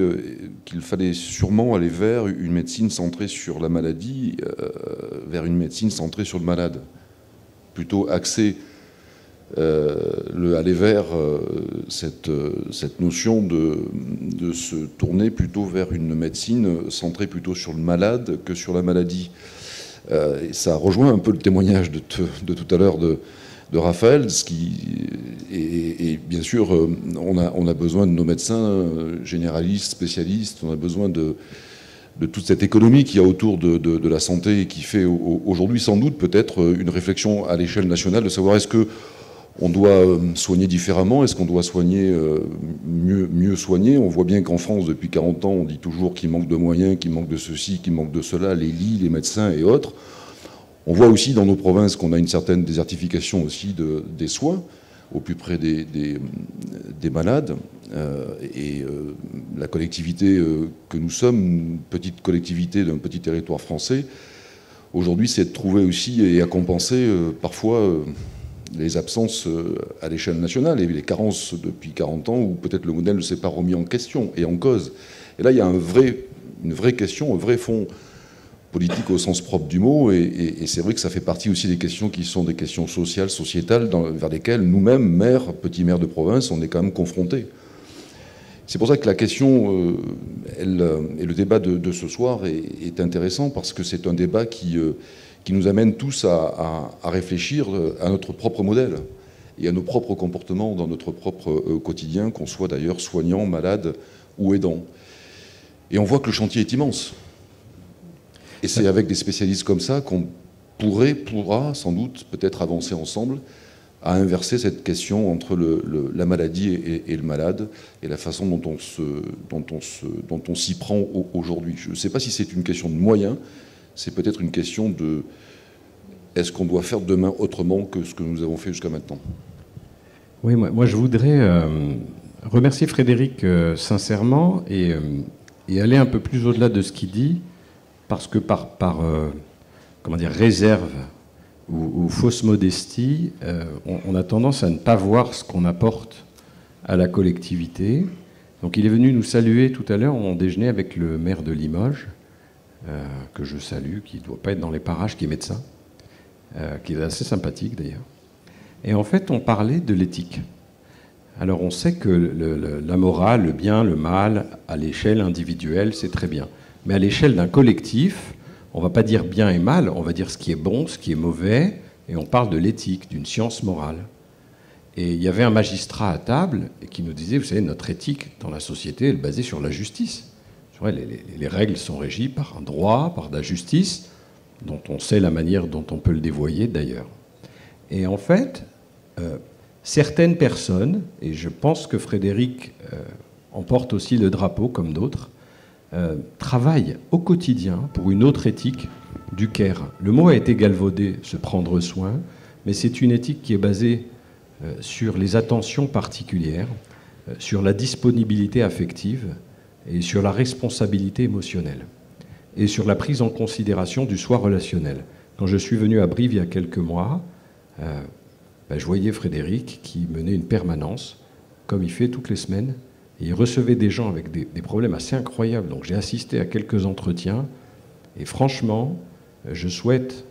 Speaker 2: qu'il fallait sûrement aller vers une médecine centrée sur la maladie, vers une médecine centrée sur le malade, plutôt axée aller vers cette notion de se tourner plutôt vers une médecine centrée plutôt sur le malade que sur la maladie. Et ça rejoint un peu le témoignage de tout à l'heure de Raphaël, et bien sûr, on a besoin de nos médecins généralistes, spécialistes, on a besoin de toute cette économie qu'il y a autour de la santé et qui fait aujourd'hui sans doute peut-être une réflexion à l'échelle nationale de savoir est-ce que on doit soigner différemment, est-ce qu'on doit soigner mieux soigner. On voit bien qu'en France, depuis 40 ans, on dit toujours qu'il manque de moyens, qu'il manque de ceci, qu'il manque de cela, les lits, les médecins et autres. On voit aussi dans nos provinces qu'on a une certaine désertification aussi des soins au plus près des malades. La collectivité que nous sommes, une petite collectivité d'un petit territoire français, aujourd'hui, c'est de trouver aussi et à compenser parfois les absences à l'échelle nationale et les carences depuis 40 ans où peut-être le modèle ne s'est pas remis en question et en cause. Et là, il y a une vraie question, un vrai fond politique au sens propre du mot, et c'est vrai que ça fait partie aussi des questions qui sont des questions sociales, sociétales, vers lesquelles nous-mêmes, maires, petits maires de province, on est quand même confrontés. C'est pour ça que la question et le débat de ce soir est intéressant, parce que c'est un débat qui nous amène tous à réfléchir à notre propre modèle et à nos propres comportements dans notre propre quotidien, qu'on soit d'ailleurs soignant, malade ou aidant. Et on voit que le chantier est immense. Et c'est avec des spécialistes comme ça qu'on pourra sans doute peut-être avancer ensemble à inverser cette question entre la maladie et le malade et la façon dont on s'y prend aujourd'hui. Je ne sais pas si c'est une question de moyens, c'est peut-être une question de est-ce qu'on doit faire demain autrement que ce que nous avons fait jusqu'à maintenant.
Speaker 3: Oui, moi je voudrais remercier Frédéric sincèrement et aller un peu plus au-delà de ce qu'il dit, parce que par réserve ou fausse modestie, on a tendance à ne pas voir ce qu'on apporte à la collectivité. Donc il est venu nous saluer tout à l'heure, on déjeunait avec le maire de Limoges, que je salue, qui ne doit pas être dans les parages, qui est médecin, qui est assez sympathique d'ailleurs. Et en fait, on parlait de l'éthique. Alors on sait que la morale, le bien, le mal, à l'échelle individuelle, c'est très bien. Mais à l'échelle d'un collectif, on ne va pas dire bien et mal, on va dire ce qui est bon, ce qui est mauvais, et on parle de l'éthique, d'une science morale. Et il y avait un magistrat à table qui nous disait, vous savez, notre éthique dans la société, elle est basée sur la justice. Les règles sont régies par un droit, par de la justice, dont on sait la manière dont on peut le dévoyer d'ailleurs. Et en fait, certaines personnes, et je pense que Frédéric en porte aussi le drapeau comme d'autres, travaillent au quotidien pour une autre éthique du care. Le mot a été galvaudé, se prendre soin, mais c'est une éthique qui est basée sur les attentions particulières, sur la disponibilité affective et sur la responsabilité émotionnelle et sur la prise en considération du soi relationnel. Quand je suis venu à Brive il y a quelques mois, je voyais Frédéric qui menait une permanence, comme il fait toutes les semaines, Et il recevait des gens avec des problèmes assez incroyables. Donc j'ai assisté à quelques entretiens. Et franchement, je souhaite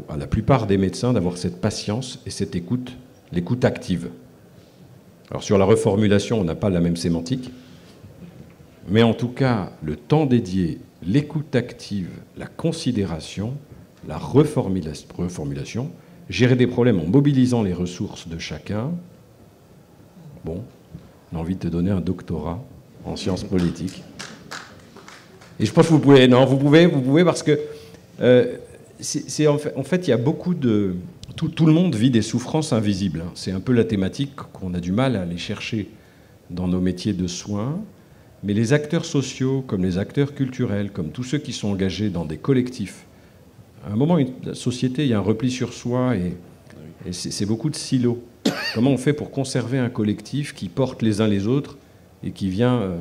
Speaker 3: à la plupart des médecins d'avoir cette patience et cette écoute, l'écoute active. Alors sur la reformulation, on n'a pas la même sémantique. Mais en tout cas, le temps dédié, l'écoute active, la considération, la reformulation, gérer des problèmes en mobilisant les ressources de chacun. Bon, on a envie de te donner un doctorat en sciences politiques. Et je pense que vous pouvez. Non, vous pouvez parce que en fait, il y a beaucoup de... Tout le monde vit des souffrances invisibles. C'est un peu la thématique qu'on a du mal à aller chercher dans nos métiers de soins. Mais les acteurs sociaux, comme les acteurs culturels, comme tous ceux qui sont engagés dans des collectifs, à un moment, la société, il y a un repli sur soi et c'est beaucoup de silos. Comment on fait pour conserver un collectif qui porte les uns les autres et qui vient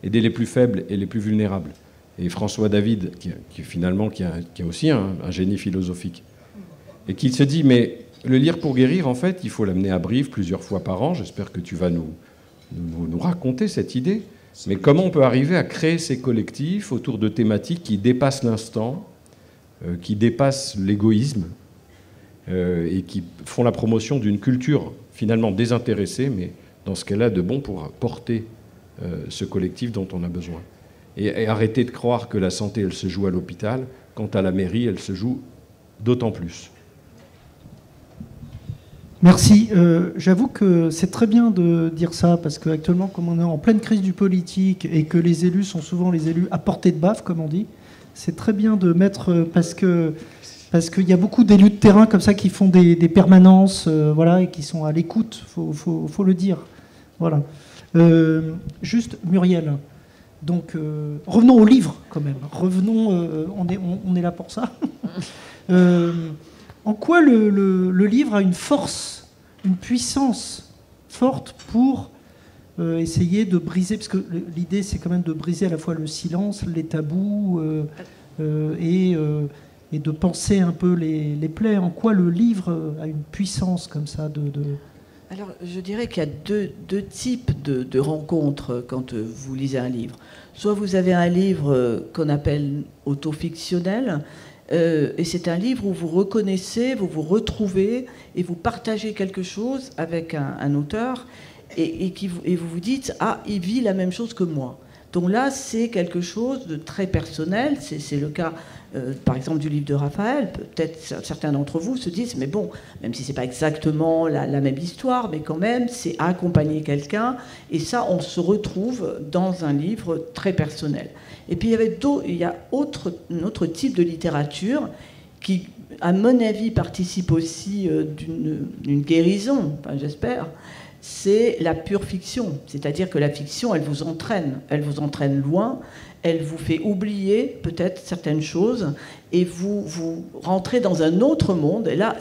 Speaker 3: aider les plus faibles et les plus vulnérables? Et François David, qui a aussi un génie philosophique, et qui se dit, mais le lire pour guérir, en fait, il faut l'amener à Brive plusieurs fois par an. J'espère que tu vas nous raconter cette idée. Mais comment on peut arriver à créer ces collectifs autour de thématiques qui dépassent l'instant, qui dépassent l'égoïsme, et qui font la promotion d'une culture finalement désintéressée, mais dans ce qu'elle a de bon pour porter ce collectif dont on a besoin. Et arrêter de croire que la santé, elle se joue à l'hôpital, quant à la mairie, elle se joue d'autant plus.
Speaker 1: Merci. J'avoue que c'est très bien de dire ça, parce qu'actuellement, comme on est en pleine crise du politique et que les élus sont souvent les élus à portée de baffe, comme on dit, c'est très bien de mettre... Parce qu'il y a beaucoup d'élus de terrain comme ça qui font des permanences, voilà, et qui sont à l'écoute, faut le dire. Voilà. Juste, Muriel, donc revenons au livre quand même. Revenons, on est là pour ça. En quoi le livre a une force, une puissance forte pour essayer de briser, parce que l'idée c'est quand même de briser à la fois le silence, les tabous et de penser un peu les plaies. En quoi le livre a une puissance comme ça
Speaker 4: Alors, je dirais qu'il y a deux types de rencontres quand vous lisez un livre. Soit vous avez un livre qu'on appelle autofictionnel, et c'est un livre où vous reconnaissez, vous vous retrouvez et vous partagez quelque chose avec un auteur et vous vous dites « Ah, il vit la même chose que moi ». Donc là, c'est quelque chose de très personnel. C'est le cas, par exemple, du livre de Raphaël. Peut-être certains d'entre vous se disent « Mais bon, même si ce n'est pas exactement la même histoire, mais quand même, c'est accompagner quelqu'un. » Et ça, on se retrouve dans un livre très personnel. Et puis, il y a un autre type de littérature qui, à mon avis, participe aussi d'une guérison, enfin, j'espère. C'est la pure fiction. C'est-à-dire que la fiction, elle vous entraîne loin, elle vous fait oublier peut-être certaines choses, et vous rentrez dans un autre monde, et là,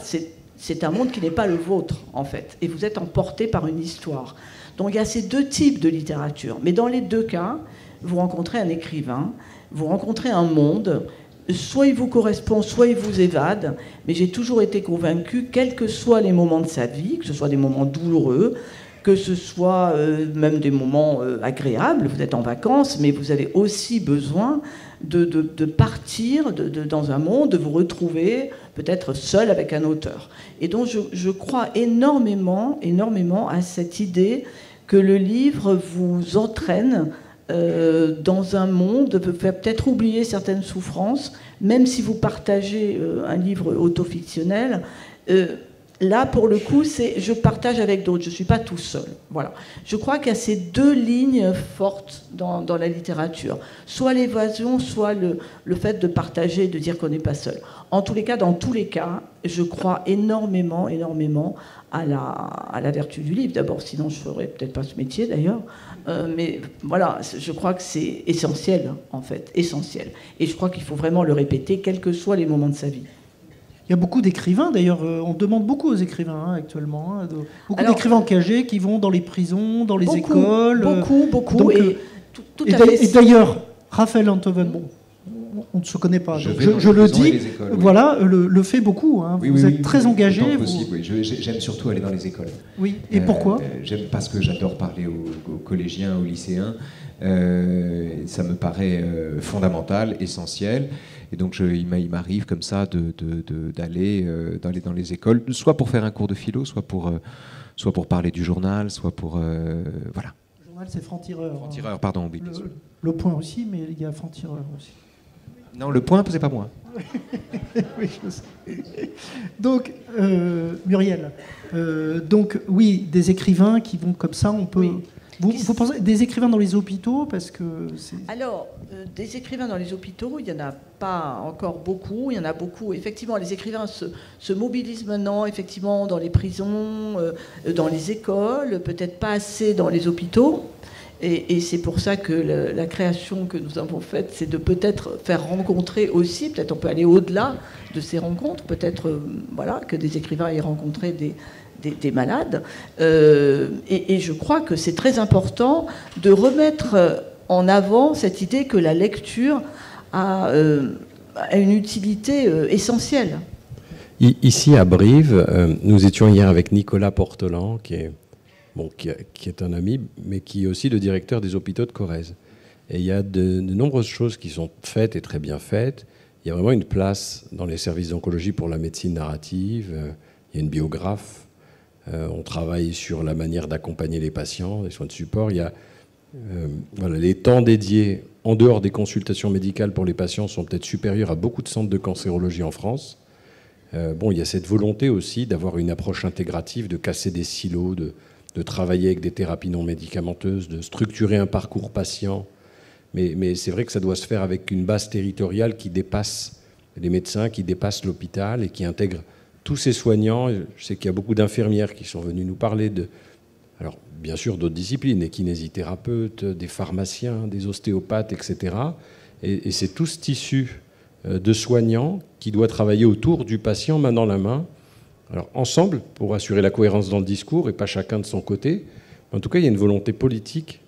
Speaker 4: c'est un monde qui n'est pas le vôtre, en fait, et vous êtes emporté par une histoire. Donc il y a ces deux types de littérature, mais dans les deux cas, vous rencontrez un écrivain, vous rencontrez un monde, soit il vous correspond, soit il vous évade, mais j'ai toujours été convaincue, quels que soient les moments de sa vie, que ce soit des moments douloureux, que ce soit même des moments agréables, vous êtes en vacances, mais vous avez aussi besoin de partir dans un monde, de vous retrouver peut-être seul avec un auteur. Et donc je crois énormément à cette idée que le livre vous entraîne dans un monde, peut faire peut-être oublier certaines souffrances, même si vous partagez un livre autofictionnel. Là, pour le coup, je partage avec d'autres, je ne suis pas tout seul. Voilà. Je crois qu'il y a ces deux lignes fortes dans la littérature. Soit l'évasion, soit le fait de partager, de dire qu'on n'est pas seul. En tous les cas, dans tous les cas, je crois énormément à la vertu du livre. D'abord, sinon je ne ferais peut-être pas ce métier d'ailleurs. Mais voilà, je crois que c'est essentiel, en fait, essentiel. Et je crois qu'il faut vraiment le répéter, quels que soient les moments de sa vie.
Speaker 1: Il y a beaucoup d'écrivains, d'ailleurs, on demande beaucoup aux écrivains actuellement, beaucoup d'écrivains engagés qui vont dans les prisons, dans les écoles.
Speaker 4: Beaucoup.
Speaker 1: Donc, et d'ailleurs, Raphaël Enthoven, bon, on ne se connaît pas.
Speaker 5: Je
Speaker 1: Donc,
Speaker 5: vais dans
Speaker 1: je
Speaker 5: les
Speaker 1: le
Speaker 5: prisons et
Speaker 1: dis,
Speaker 5: les écoles, oui.
Speaker 1: voilà, le fait beaucoup. Hein. Vous êtes très engagé.
Speaker 5: Autant que possible, oui. J'aime surtout aller dans les écoles.
Speaker 1: Oui, et pourquoi
Speaker 5: J'aime parce que j'adore parler aux collégiens, aux lycéens. Ça me paraît fondamental, essentiel. Et donc il m'arrive comme ça d'aller dans les écoles, soit pour faire un cours de philo, soit pour parler du journal, soit pour... voilà.
Speaker 1: Le journal, c'est Franc-Tireur.
Speaker 5: Franc-Tireur, pardon, oui, bien sûr.
Speaker 1: Le Point aussi, mais il y a Franc-Tireur aussi.
Speaker 5: Non, Le Point, c'est pas moi.
Speaker 1: Oui, je sais. Donc, Muriel, donc oui, des écrivains qui vont comme ça, on peut...
Speaker 4: Oui.
Speaker 1: Vous pensez des écrivains dans les hôpitaux parce que
Speaker 4: Alors, des écrivains dans les hôpitaux, il n'y en a pas encore beaucoup. Il y en a beaucoup. Effectivement, les écrivains se mobilisent maintenant, effectivement, dans les prisons, dans les écoles, peut-être pas assez dans les hôpitaux. Et c'est pour ça que la création que nous avons faite, c'est de peut-être faire rencontrer aussi, peut-être on peut aller au-delà de ces rencontres, peut-être voilà, que des écrivains aient rencontré des malades. Et je crois que c'est très important de remettre en avant cette idée que la lecture a une utilité essentielle.
Speaker 3: Ici à Brive, nous étions hier avec Nicolas Portelan, qui est un ami, mais qui est aussi le directeur des hôpitaux de Corrèze. Et il y a de nombreuses choses qui sont faites et très bien faites. Il y a vraiment une place dans les services d'oncologie pour la médecine narrative. Il y a une biographe. On travaille sur la manière d'accompagner les patients, les soins de support. Il y a les temps dédiés en dehors des consultations médicales pour les patients sont peut-être supérieurs à beaucoup de centres de cancérologie en France. Il y a cette volonté aussi d'avoir une approche intégrative, de casser des silos, de travailler avec des thérapies non médicamenteuses, de structurer un parcours patient. Mais c'est vrai que ça doit se faire avec une base territoriale qui dépasse les médecins, qui dépasse l'hôpital et qui intègre tous ces soignants. Je sais qu'il y a beaucoup d'infirmières qui sont venues nous parler alors bien sûr d'autres disciplines, des kinésithérapeutes, des pharmaciens, des ostéopathes, etc. Et c'est tout ce tissu de soignants qui doit travailler autour du patient, main dans la main. Alors ensemble, pour assurer la cohérence dans le discours et pas chacun de son côté. En tout cas, il y a une volonté politique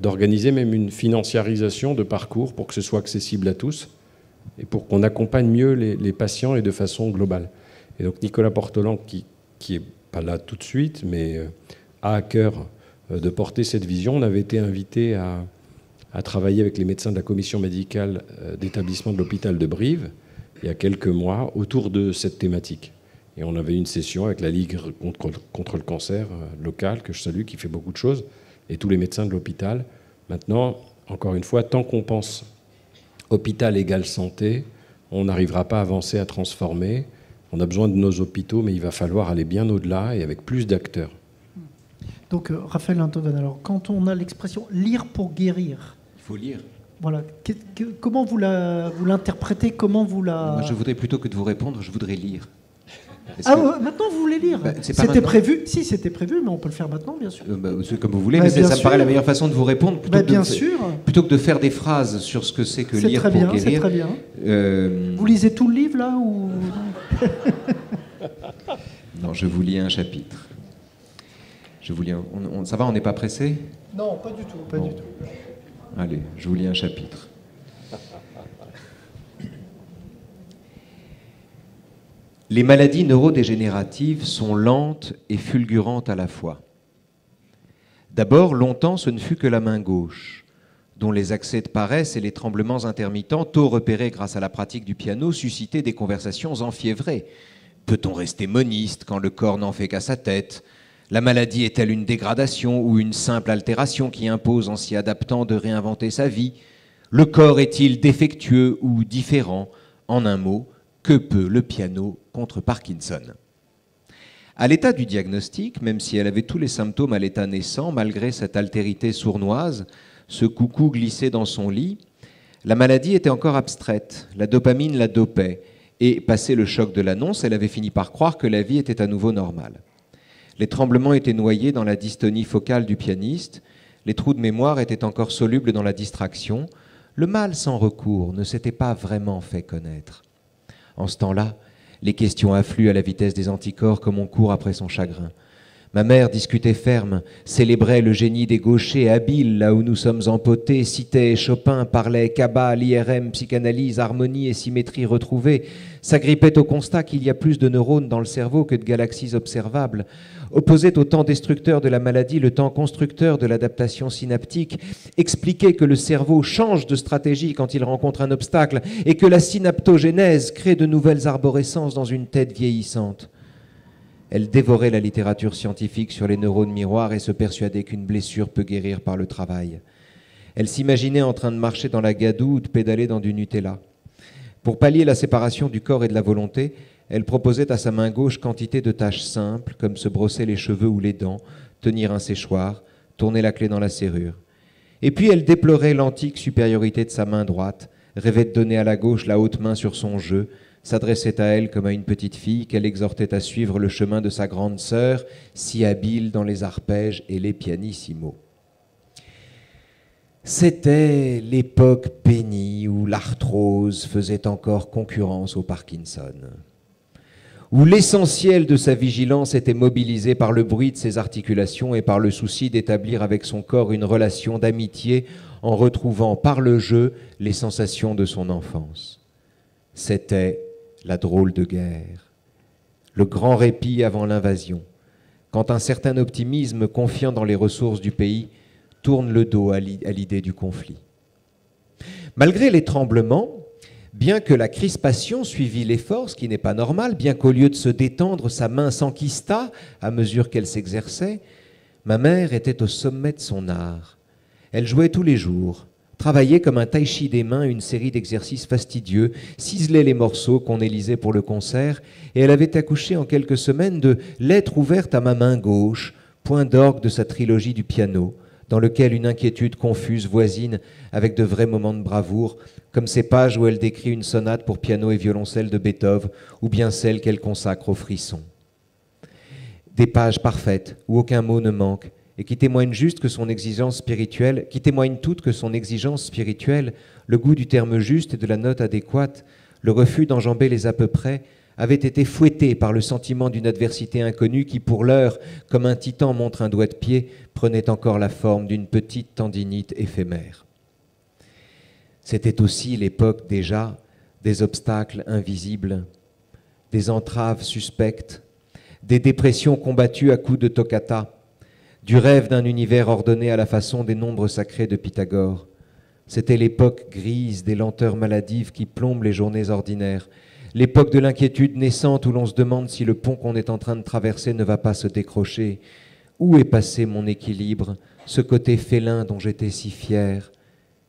Speaker 3: d'organiser même une financiarisation de parcours pour que ce soit accessible à tous et pour qu'on accompagne mieux les patients et de façon globale. Et donc Nicolas Portelan, qui n'est pas là tout de suite, mais a à cœur de porter cette vision, on avait été invité à travailler avec les médecins de la commission médicale d'établissement de l'hôpital de Brive il y a quelques mois autour de cette thématique. Et on avait une session avec la Ligue contre le cancer locale, que je salue, qui fait beaucoup de choses, et tous les médecins de l'hôpital. Maintenant, encore une fois, tant qu'on pense hôpital égale santé, on n'arrivera pas à avancer, à transformer. On a besoin de nos hôpitaux, mais il va falloir aller bien au-delà et avec plus d'acteurs.
Speaker 1: Donc, Raphaël Antoven, alors quand on a l'expression « lire pour guérir »,
Speaker 5: il faut lire.
Speaker 1: Voilà. Comment vous l'interprétez? Comment vous la...
Speaker 5: Moi, je voudrais, plutôt que de vous répondre, je voudrais lire.
Speaker 1: Maintenant vous voulez lire? C'était prévu. Si, c'était prévu, mais on peut le faire maintenant, bien sûr.
Speaker 5: C'est comme vous voulez, mais ça me paraît la meilleure façon de vous répondre. Plutôt que de faire des phrases sur ce que c'est que lire pour guérir.
Speaker 1: C'est très bien. Vous lisez tout le livre, là ou...
Speaker 5: Non, je vous lis un chapitre. Ça va, on n'est pas pressé?
Speaker 1: Non, pas du tout. Pas du tout.
Speaker 5: Allez, je vous lis un chapitre. Les maladies neurodégénératives sont lentes et fulgurantes à la fois. D'abord, longtemps, ce ne fut que la main gauche, dont les accès de paresse et les tremblements intermittents, tôt repérés grâce à la pratique du piano, suscitaient des conversations enfiévrées. Peut-on rester moniste quand le corps n'en fait qu'à sa tête? La maladie est-elle une dégradation ou une simple altération qui impose, en s'y adaptant, de réinventer sa vie? Le corps est-il défectueux ou différent? En un mot, que peut le piano contre Parkinson? À l'état du diagnostic, même si elle avait tous les symptômes à l'état naissant, malgré cette altérité sournoise, ce coucou glissé dans son lit, la maladie était encore abstraite, la dopamine la dopait, et passé le choc de l'annonce, elle avait fini par croire que la vie était à nouveau normale. Les tremblements étaient noyés dans la dystonie focale du pianiste, les trous de mémoire étaient encore solubles dans la distraction, le mal sans recours ne s'était pas vraiment fait connaître. En ce temps-là, les questions affluent à la vitesse des anticorps comme on court après son chagrin. Ma mère discutait ferme, célébrait le génie des gauchers, habile là où nous sommes empotés, citait Chopin, parlait cabale, IRM, psychanalyse, harmonie et symétrie retrouvée, s'agrippait au constat qu'il y a plus de neurones dans le cerveau que de galaxies observables, opposait au temps destructeur de la maladie le temps constructeur de l'adaptation synaptique, expliquait que le cerveau change de stratégie quand il rencontre un obstacle et que la synaptogénèse crée de nouvelles arborescences dans une tête vieillissante. Elle dévorait la littérature scientifique sur les neurones miroirs et se persuadait qu'une blessure peut guérir par le travail. Elle s'imaginait en train de marcher dans la gadoue ou de pédaler dans du Nutella. Pour pallier la séparation du corps et de la volonté, elle proposait à sa main gauche quantité de tâches simples, comme se brosser les cheveux ou les dents, tenir un séchoir, tourner la clé dans la serrure. Et puis elle déplorait l'antique supériorité de sa main droite, rêvait de donner à la gauche la haute main sur son jeu, s'adressait à elle comme à une petite fille qu'elle exhortait à suivre le chemin de sa grande sœur, si habile dans les arpèges et les pianissimos. C'était l'époque bénie où l'arthrose faisait encore concurrence au Parkinson, où l'essentiel de sa vigilance était mobilisé par le bruit de ses articulations et par le souci d'établir avec son corps une relation d'amitié en retrouvant par le jeu les sensations de son enfance. C'était la drôle de guerre, le grand répit avant l'invasion, quand un certain optimisme confiant dans les ressources du pays tourne le dos à l'idée du conflit. Malgré les tremblements, bien que la crispation suivît l'effort, ce qui n'est pas normal, bien qu'au lieu de se détendre, sa main s'enquista à mesure qu'elle s'exerçait, ma mère était au sommet de son art. Elle jouait tous les jours, travaillait comme un tai chi des mains une série d'exercices fastidieux, ciselait les morceaux qu'on élisait pour le concert, et elle avait accouché en quelques semaines de « Lettre ouverte à ma main gauche », point d'orgue de sa trilogie du piano, dans lequel une inquiétude confuse voisine avec de vrais moments de bravoure, comme ces pages où elle décrit une sonate pour piano et violoncelle de Beethoven, ou bien celle qu'elle consacre au frisson. Des pages parfaites, où aucun mot ne manque, et qui témoignent juste que son exigence spirituelle, qui témoignent toutes que son exigence spirituelle, le goût du terme juste et de la note adéquate, le refus d'enjamber les à peu près, avait été fouetté par le sentiment d'une adversité inconnue qui, pour l'heure, comme un titan montre un doigt de pied, prenait encore la forme d'une petite tendinite éphémère. C'était aussi l'époque déjà des obstacles invisibles, des entraves suspectes, des dépressions combattues à coups de toccata, du rêve d'un univers ordonné à la façon des nombres sacrés de Pythagore. C'était l'époque grise des lenteurs maladives qui plombent les journées ordinaires, l'époque de l'inquiétude naissante où l'on se demande si le pont qu'on est en train de traverser ne va pas se décrocher. Où est passé mon équilibre, ce côté félin dont j'étais si fier?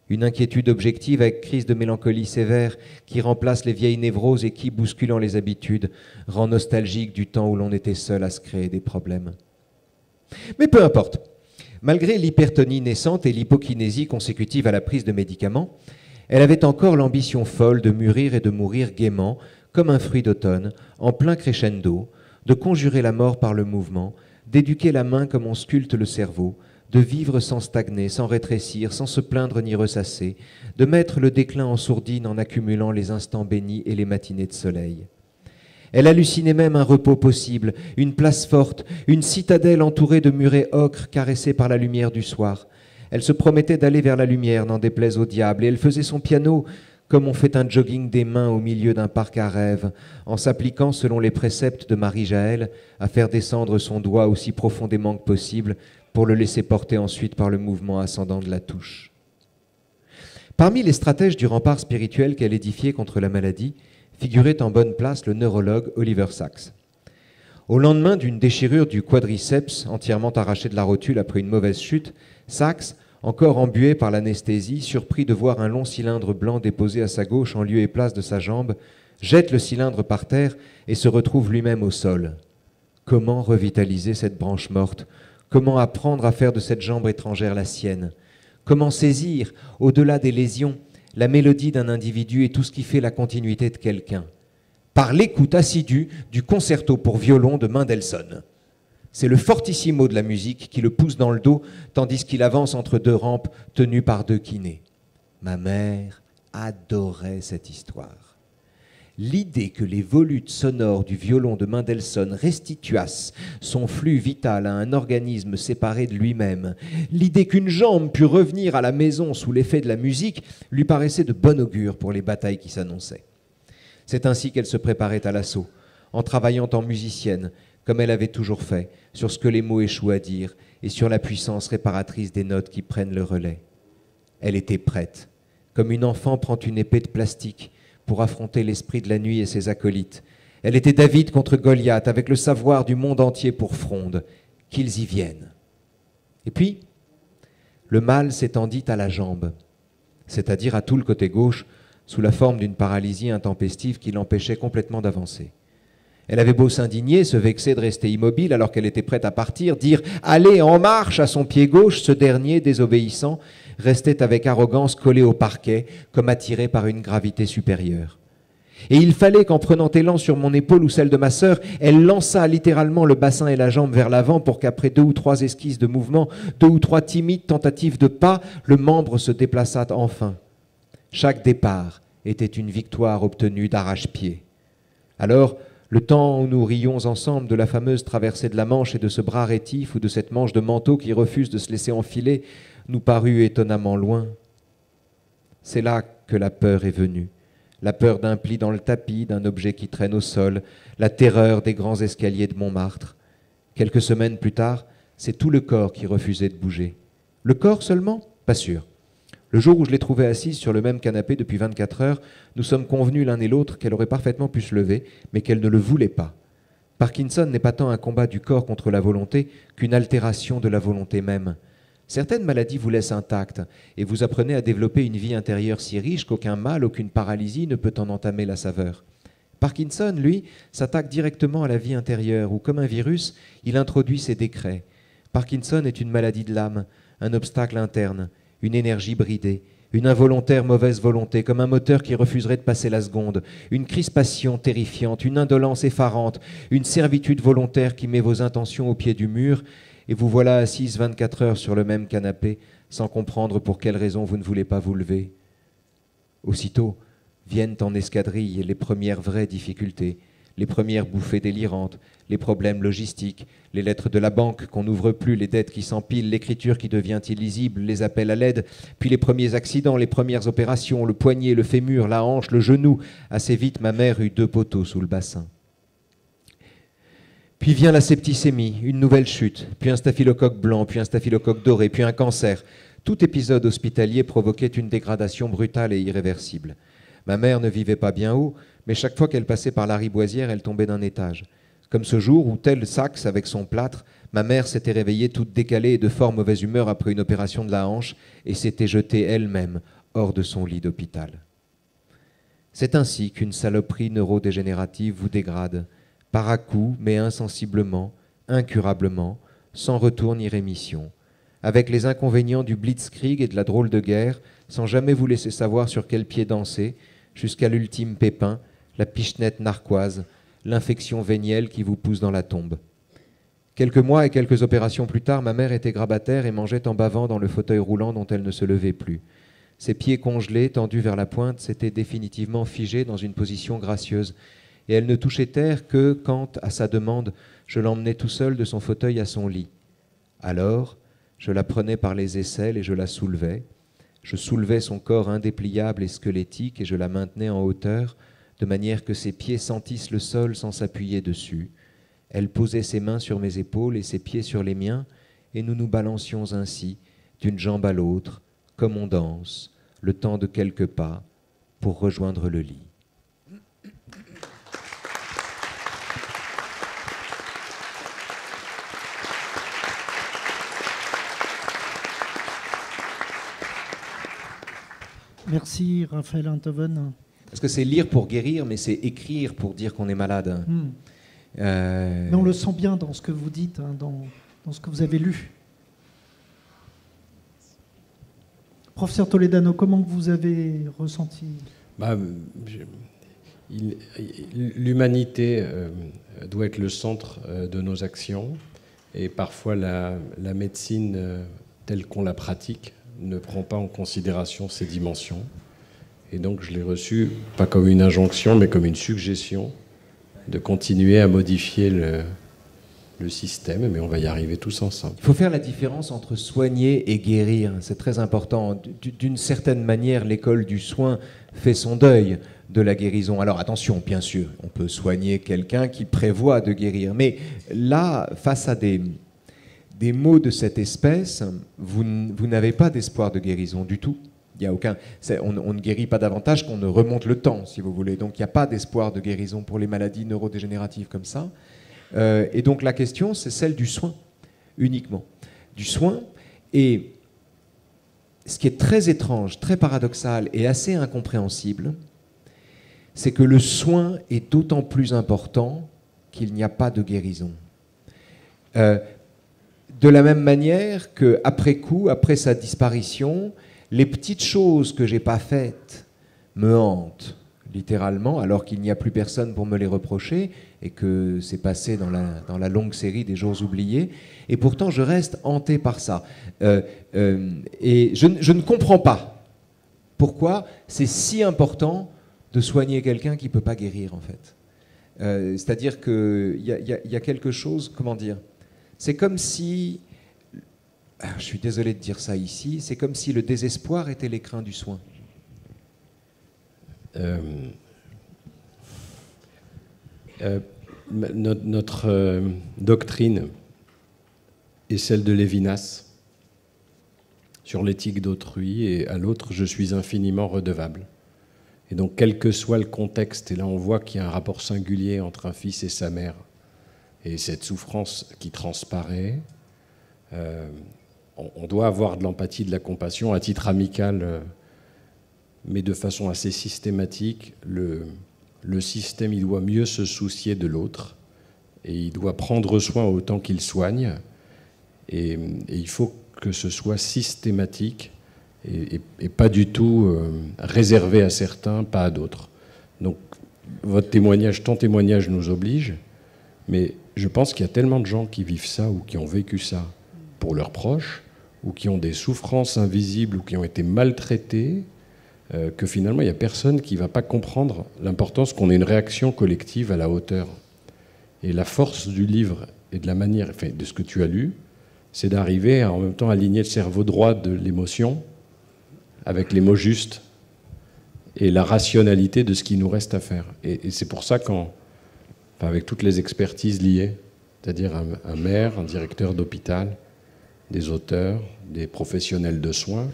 Speaker 5: Une inquiétude objective avec crise de mélancolie sévère qui remplace les vieilles névroses et qui, bousculant les habitudes, rend nostalgique du temps où l'on était seul à se créer des problèmes. Mais peu importe. Malgré l'hypertonie naissante et l'hypokinésie consécutive à la prise de médicaments, elle avait encore l'ambition folle de mûrir et de mourir gaiement, comme un fruit d'automne, en plein crescendo, de conjurer la mort par le mouvement, d'éduquer la main comme on sculpte le cerveau, de vivre sans stagner, sans rétrécir, sans se plaindre ni ressasser, de mettre le déclin en sourdine en accumulant les instants bénis et les matinées de soleil. Elle hallucinait même un repos possible, une place forte, une citadelle entourée de murets ocre caressés par la lumière du soir. Elle se promettait d'aller vers la lumière, n'en déplaise au diable, et elle faisait son piano comme on fait un jogging des mains au milieu d'un parc à rêves, en s'appliquant, selon les préceptes de Marie-Jaël, à faire descendre son doigt aussi profondément que possible pour le laisser porter ensuite par le mouvement ascendant de la touche. Parmi les stratèges du rempart spirituel qu'elle édifiait contre la maladie, figurait en bonne place le neurologue Oliver Sacks. Au lendemain d'une déchirure du quadriceps entièrement arraché de la rotule après une mauvaise chute, Sacks, encore embué par l'anesthésie, surpris de voir un long cylindre blanc déposé à sa gauche en lieu et place de sa jambe, jette le cylindre par terre et se retrouve lui-même au sol. Comment revitaliser cette branche morte? Comment apprendre à faire de cette jambe étrangère la sienne? Comment saisir, au-delà des lésions, la mélodie d'un individu et tout ce qui fait la continuité de quelqu'un? Par l'écoute assidue du concerto pour violon de Mendelssohn. C'est le fortissimo de la musique qui le pousse dans le dos, tandis qu'il avance entre deux rampes tenues par deux kinés. Ma mère adorait cette histoire. L'idée que les volutes sonores du violon de Mendelssohn restituassent son flux vital à un organisme séparé de lui-même, l'idée qu'une jambe pût revenir à la maison sous l'effet de la musique, lui paraissait de bon augure pour les batailles qui s'annonçaient. C'est ainsi qu'elle se préparait à l'assaut, en travaillant en musicienne, comme elle avait toujours fait, sur ce que les mots échouent à dire et sur la puissance réparatrice des notes qui prennent le relais. Elle était prête, comme une enfant prend une épée de plastique pour affronter l'esprit de la nuit et ses acolytes. Elle était David contre Goliath, avec le savoir du monde entier pour fronde. Qu'ils y viennent. Et puis, le mal s'étendit à la jambe, c'est-à-dire à tout le côté gauche, sous la forme d'une paralysie intempestive qui l'empêchait complètement d'avancer. Elle avait beau s'indigner, se vexer de rester immobile alors qu'elle était prête à partir, dire « Allez, en marche !» à son pied gauche, ce dernier, désobéissant, restait avec arrogance collé au parquet, comme attiré par une gravité supérieure. Et il fallait qu'en prenant élan sur mon épaule ou celle de ma sœur, elle lançât littéralement le bassin et la jambe vers l'avant pour qu'après 2 ou 3 esquisses de mouvement, 2 ou 3 timides tentatives de pas, le membre se déplaçât enfin. Chaque départ était une victoire obtenue d'arrache-pied. Alors, le temps où nous rions ensemble de la fameuse traversée de la Manche et de ce bras rétif ou de cette manche de manteau qui refuse de se laisser enfiler, nous parut étonnamment loin. C'est là que la peur est venue. La peur d'un pli dans le tapis, d'un objet qui traîne au sol, la terreur des grands escaliers de Montmartre. Quelques semaines plus tard, c'est tout le corps qui refusait de bouger. Le corps seulement ? Pas sûr. Le jour où je l'ai trouvée assise sur le même canapé depuis 24 heures, nous sommes convenus l'un et l'autre qu'elle aurait parfaitement pu se lever, mais qu'elle ne le voulait pas. Parkinson n'est pas tant un combat du corps contre la volonté qu'une altération de la volonté même. Certaines maladies vous laissent intactes et vous apprenez à développer une vie intérieure si riche qu'aucun mal, aucune paralysie ne peut en entamer la saveur. Parkinson, lui, s'attaque directement à la vie intérieure où, comme un virus, il introduit ses décrets. Parkinson est une maladie de l'âme, un obstacle interne, une énergie bridée, une involontaire mauvaise volonté, comme un moteur qui refuserait de passer la seconde, une crispation terrifiante, une indolence effarante, une servitude volontaire qui met vos intentions au pied du mur, et vous voilà assise 24 heures sur le même canapé, sans comprendre pour quelle raison vous ne voulez pas vous lever. Aussitôt, viennent en escadrille les premières vraies difficultés, les premières bouffées délirantes, les problèmes logistiques, les lettres de la banque qu'on n'ouvre plus, les dettes qui s'empilent, l'écriture qui devient illisible, les appels à l'aide, puis les premiers accidents, les premières opérations, le poignet, le fémur, la hanche, le genou. Assez vite, ma mère eut 2 poteaux sous le bassin. Puis vient la septicémie, une nouvelle chute, puis un staphylocoque blanc, puis un staphylocoque doré, puis un cancer. Tout épisode hospitalier provoquait une dégradation brutale et irréversible. Ma mère ne vivait pas bien haut, mais chaque fois qu'elle passait par la riboisière, elle tombait d'un étage. Comme ce jour où, tel Saxe avec son plâtre, ma mère s'était réveillée toute décalée et de fort mauvaise humeur après une opération de la hanche et s'était jetée elle-même hors de son lit d'hôpital. C'est ainsi qu'une saloperie neurodégénérative vous dégrade, par à-coups, mais insensiblement, incurablement, sans retour ni rémission, avec les inconvénients du blitzkrieg et de la drôle de guerre, sans jamais vous laisser savoir sur quel pied danser, jusqu'à l'ultime pépin, la pichenette narquoise, l'infection vénielle qui vous pousse dans la tombe. Quelques mois et quelques opérations plus tard, ma mère était grabataire et mangeait en bavant dans le fauteuil roulant dont elle ne se levait plus. Ses pieds congelés, tendus vers la pointe, s'étaient définitivement figés dans une position gracieuse, et elle ne touchait terre que quand, à sa demande, je l'emmenais tout seul de son fauteuil à son lit. Alors, je la prenais par les aisselles et je la soulevais. Je soulevais son corps indépliable et squelettique et je la maintenais en hauteur, de manière que ses pieds sentissent le sol sans s'appuyer dessus. Elle posait ses mains sur mes épaules et ses pieds sur les miens, et nous nous balancions ainsi, d'une jambe à l'autre, comme on danse, le temps de quelques pas, pour rejoindre le lit.
Speaker 1: Merci Raphaël Enthoven.
Speaker 5: Parce que c'est lire pour guérir, mais c'est écrire pour dire qu'on est malade.
Speaker 1: Mais on le sent bien dans ce que vous dites, hein, dans ce que vous avez lu. Professeur Toledano, comment vous avez ressenti ?
Speaker 3: L'humanité doit être le centre de nos actions, et parfois la médecine telle qu'on la pratique ne prend pas en considération ces dimensions. Et donc je l'ai reçu, pas comme une injonction, mais comme une suggestion de continuer à modifier le système, mais on va y arriver tous ensemble.
Speaker 5: Il faut faire la différence entre soigner et guérir, c'est très important. D'une certaine manière, l'école du soin fait son deuil de la guérison. Alors attention, bien sûr, on peut soigner quelqu'un qui prévoit de guérir, mais là, face à des maux de cette espèce, vous n'avez pas d'espoir de guérison du tout. Il y a aucun, on ne guérit pas davantage qu'on ne remonte le temps, si vous voulez. Donc il n'y a pas d'espoir de guérison pour les maladies neurodégénératives comme ça. Et donc la question, c'est celle du soin, uniquement. Du soin. Et ce qui est très étrange, très paradoxal et assez incompréhensible, c'est que le soin est d'autant plus important qu'il n'y a pas de guérison. De la même manière qu'après coup, après sa disparition, les petites choses que j'ai pas faites me hantent, littéralement, alors qu'il n'y a plus personne pour me les reprocher et que c'est passé dans la longue série des jours oubliés. Et pourtant, je reste hanté par ça. Et je ne comprends pas pourquoi c'est si important de soigner quelqu'un qui ne peut pas guérir, en fait. C'est-à-dire qu'il y a quelque chose, comment dire, c'est comme si, je suis désolé de dire ça ici, c'est comme si le désespoir était l'écrin du soin.
Speaker 3: Notre doctrine est celle de Lévinas sur l'éthique d'autrui, et à l'autre, je suis infiniment redevable. Et donc, quel que soit le contexte, et là on voit qu'il y a un rapport singulier entre un fils et sa mère, et cette souffrance qui transparaît, on doit avoir de l'empathie, de la compassion à titre amical, mais de façon assez systématique. Le système, il doit mieux se soucier de l'autre, et il doit prendre soin autant qu'il soigne, et il faut que ce soit systématique, et pas du tout réservé à certains, pas à d'autres. Donc votre témoignage, ton témoignage nous oblige, mais je pense qu'il y a tellement de gens qui vivent ça ou qui ont vécu ça pour leurs proches, ou qui ont des souffrances invisibles ou qui ont été maltraités, que finalement il n'y a personne qui ne va pas comprendre l'importance qu'on ait une réaction collective à la hauteur. Et la force du livre et de la manière, enfin, de ce que tu as lu, c'est d'arriver à en même temps aligner le cerveau droit de l'émotion avec les mots justes et la rationalité de ce qui nous reste à faire. Et c'est pour ça avec toutes les expertises liées, c'est-à-dire un maire, un directeur d'hôpital, des auteurs, des professionnels de soins,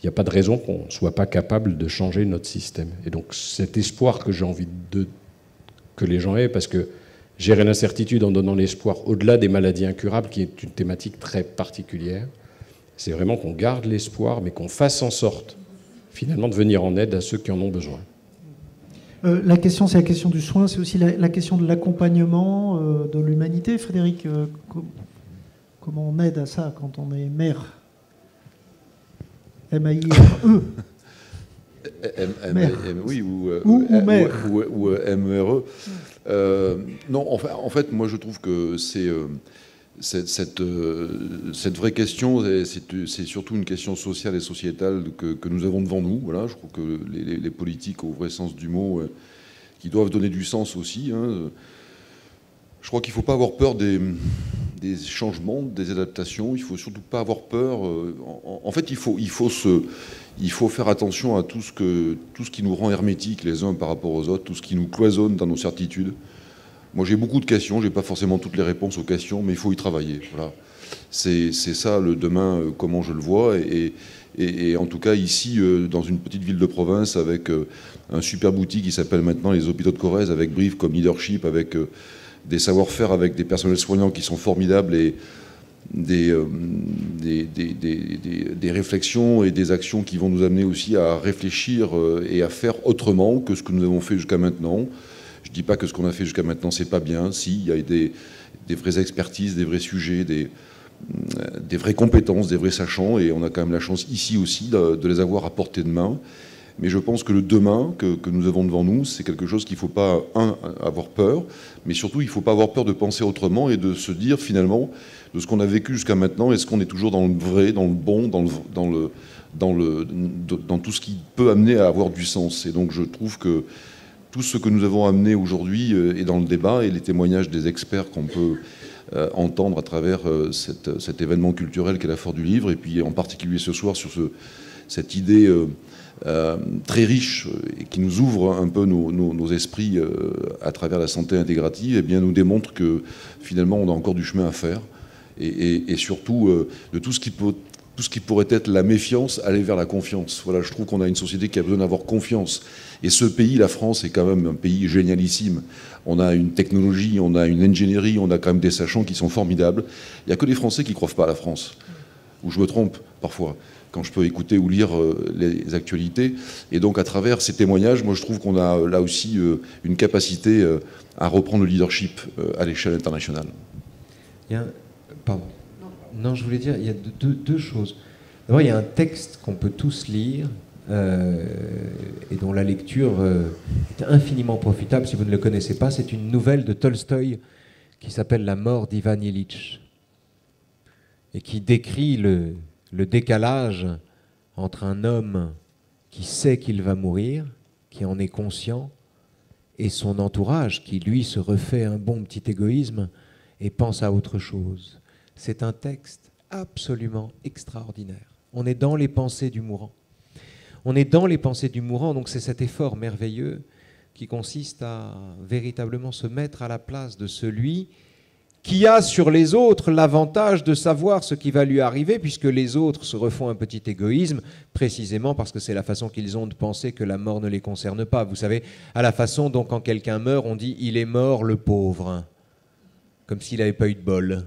Speaker 3: il n'y a pas de raison qu'on ne soit pas capable de changer notre système. Et donc cet espoir que j'ai envie que les gens aient, parce que gérer l'incertitude en donnant l'espoir au-delà des maladies incurables, qui est une thématique très particulière, c'est vraiment qu'on garde l'espoir, mais qu'on fasse en sorte, finalement, de venir en aide à ceux qui en ont besoin.
Speaker 1: La question, c'est la question du soin, c'est aussi la question de l'accompagnement de l'humanité. Frédéric, comment on aide à ça quand on est mère? M-A-I-R-E.
Speaker 2: Oui,
Speaker 1: ou mère.
Speaker 2: Ou M-E-R-E. Non, en fait, moi je trouve que cette vraie question, c'est surtout une question sociale et sociétale que nous avons devant nous. Voilà, je crois que les politiques, au vrai sens du mot, qui doivent donner du sens aussi. Hein. Je crois qu'il ne faut pas avoir peur des changements, des adaptations. Il ne faut surtout pas avoir peur. En fait, il faut faire attention à tout ce qui nous rend hermétiques les uns par rapport aux autres, tout ce qui nous cloisonne dans nos certitudes. Moi, j'ai beaucoup de questions. Je n'ai pas forcément toutes les réponses aux questions, mais il faut y travailler. Voilà. C'est ça, le demain, comment je le vois. Et en tout cas, ici, dans une petite ville de province, avec un super outil qui s'appelle maintenant les Hôpitaux de Corrèze, avec Brive comme leadership, avec des savoir-faire, avec des personnels soignants qui sont formidables, et des réflexions et des actions qui vont nous amener aussi à réfléchir et à faire autrement que ce que nous avons fait jusqu'à maintenant. Je ne dis pas que ce qu'on a fait jusqu'à maintenant, c'est pas bien. Si, il y a des vraies expertises, des vrais sujets, des vraies compétences, des vrais sachants, et on a quand même la chance ici aussi de les avoir à portée de main. Mais je pense que le demain que nous avons devant nous, c'est quelque chose qu'il ne faut pas, avoir peur, mais surtout, il ne faut pas avoir peur de penser autrement et de se dire, finalement, de ce qu'on a vécu jusqu'à maintenant, est-ce qu'on est toujours dans le vrai, dans le bon, dans dans tout ce qui peut amener à avoir du sens. Et donc je trouve que tout ce que nous avons amené aujourd'hui est dans le débat, et les témoignages des experts qu'on peut entendre à travers cet événement culturel qu'est la Foire du Livre, et puis en particulier ce soir sur cette idée très riche et qui nous ouvre un peu nos esprits à travers la santé intégrative, eh bien, nous démontre que finalement on a encore du chemin à faire, et surtout de tout ce qui pourrait être la méfiance, aller vers la confiance. Voilà, je trouve qu'on a une société qui a besoin d'avoir confiance. Et ce pays, la France, est quand même un pays génialissime. On a une technologie, on a une ingénierie, on a quand même des sachants qui sont formidables. Il n'y a que les Français qui ne croient pas à la France. Ou je me trompe parfois, quand je peux écouter ou lire les actualités. Et donc à travers ces témoignages, moi je trouve qu'on a là aussi une capacité à reprendre le leadership à l'échelle internationale.
Speaker 5: Pardon. Non, je voulais dire, il y a deux choses. D'abord, il y a un texte qu'on peut tous lire et dont la lecture est infiniment profitable. Si vous ne le connaissez pas, c'est une nouvelle de Tolstoï qui s'appelle La mort d'Ivan Ilitch et qui décrit le décalage entre un homme qui sait qu'il va mourir, qui en est conscient, et son entourage qui, lui, se refait un bon petit égoïsme et pense à autre chose. C'est un texte absolument extraordinaire. On est dans les pensées du mourant. On est dans les pensées du mourant, donc c'est cet effort merveilleux qui consiste à véritablement se mettre à la place de celui qui a sur les autres l'avantage de savoir ce qui va lui arriver, puisque les autres se refont un petit égoïsme, précisément parce que c'est la façon qu'ils ont de penser que la mort ne les concerne pas. Vous savez, à la façon dont quand quelqu'un meurt, on dit « il est mort, le pauvre », comme s'il n'avait pas eu de bol.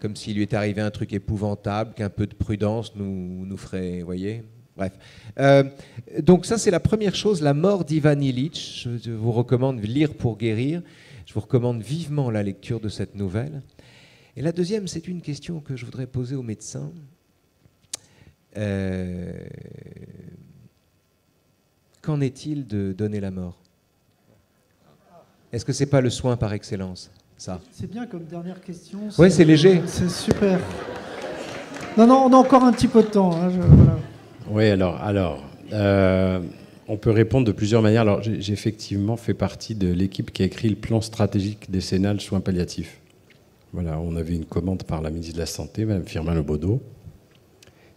Speaker 5: Comme s'il lui est arrivé un truc épouvantable, qu'un peu de prudence nous ferait, vous voyez. Bref. Donc ça, c'est la première chose, la mort d'Ivan Ilitch. Je vous recommande Lire pour guérir. Je vous recommande vivement la lecture de cette nouvelle. Et la deuxième, c'est une question que je voudrais poser aux médecins. Qu'en est-il de donner la mort? Est-ce que ce n'est pas le soin par excellence, ça?
Speaker 1: C'est bien comme dernière question.
Speaker 5: Oui, c'est léger.
Speaker 1: C'est super. Non, on a encore un petit peu de temps. Hein, voilà.
Speaker 3: Oui, alors on peut répondre de plusieurs manières. Alors, j'ai effectivement fait partie de l'équipe qui a écrit le plan stratégique décennal soins palliatifs. Voilà, on avait une commande par la ministre de la Santé, Mme Firmin Lebaudot,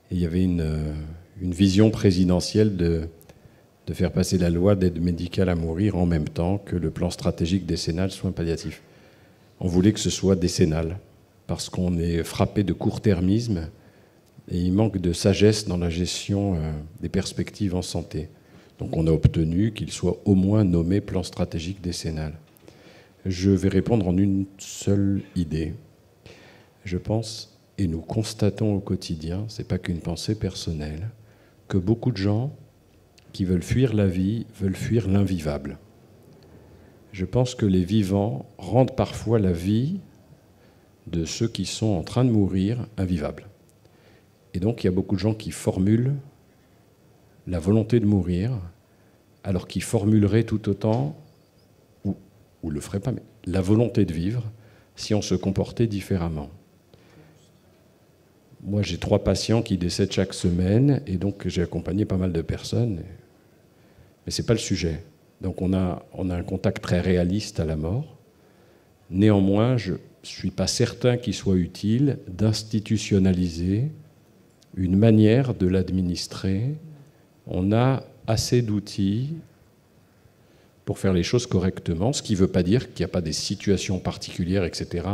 Speaker 3: et il y avait une vision présidentielle de faire passer la loi d'aide médicale à mourir en même temps que le plan stratégique décennal soins palliatifs. On voulait que ce soit décennal, parce qu'on est frappé de court-termisme et il manque de sagesse dans la gestion des perspectives en santé. Donc on a obtenu qu'il soit au moins nommé plan stratégique décennal. Je vais répondre en une seule idée. Je pense, et nous constatons au quotidien, ce n'est pas qu'une pensée personnelle, que beaucoup de gens qui veulent fuir la vie veulent fuir l'invivable. Je pense que les vivants rendent parfois la vie de ceux qui sont en train de mourir invivable. Et donc il y a beaucoup de gens qui formulent la volonté de mourir, alors qu'ils formuleraient tout autant, ou le feraient pas, mais la volonté de vivre, si on se comportait différemment. Moi, j'ai 3 patients qui décèdent chaque semaine, et donc j'ai accompagné pas mal de personnes, mais ce n'est pas le sujet. Donc on a un contact très réaliste à la mort. Néanmoins, je ne suis pas certain qu'il soit utile d'institutionnaliser une manière de l'administrer. On a assez d'outils pour faire les choses correctement, ce qui ne veut pas dire qu'il n'y a pas des situations particulières, etc.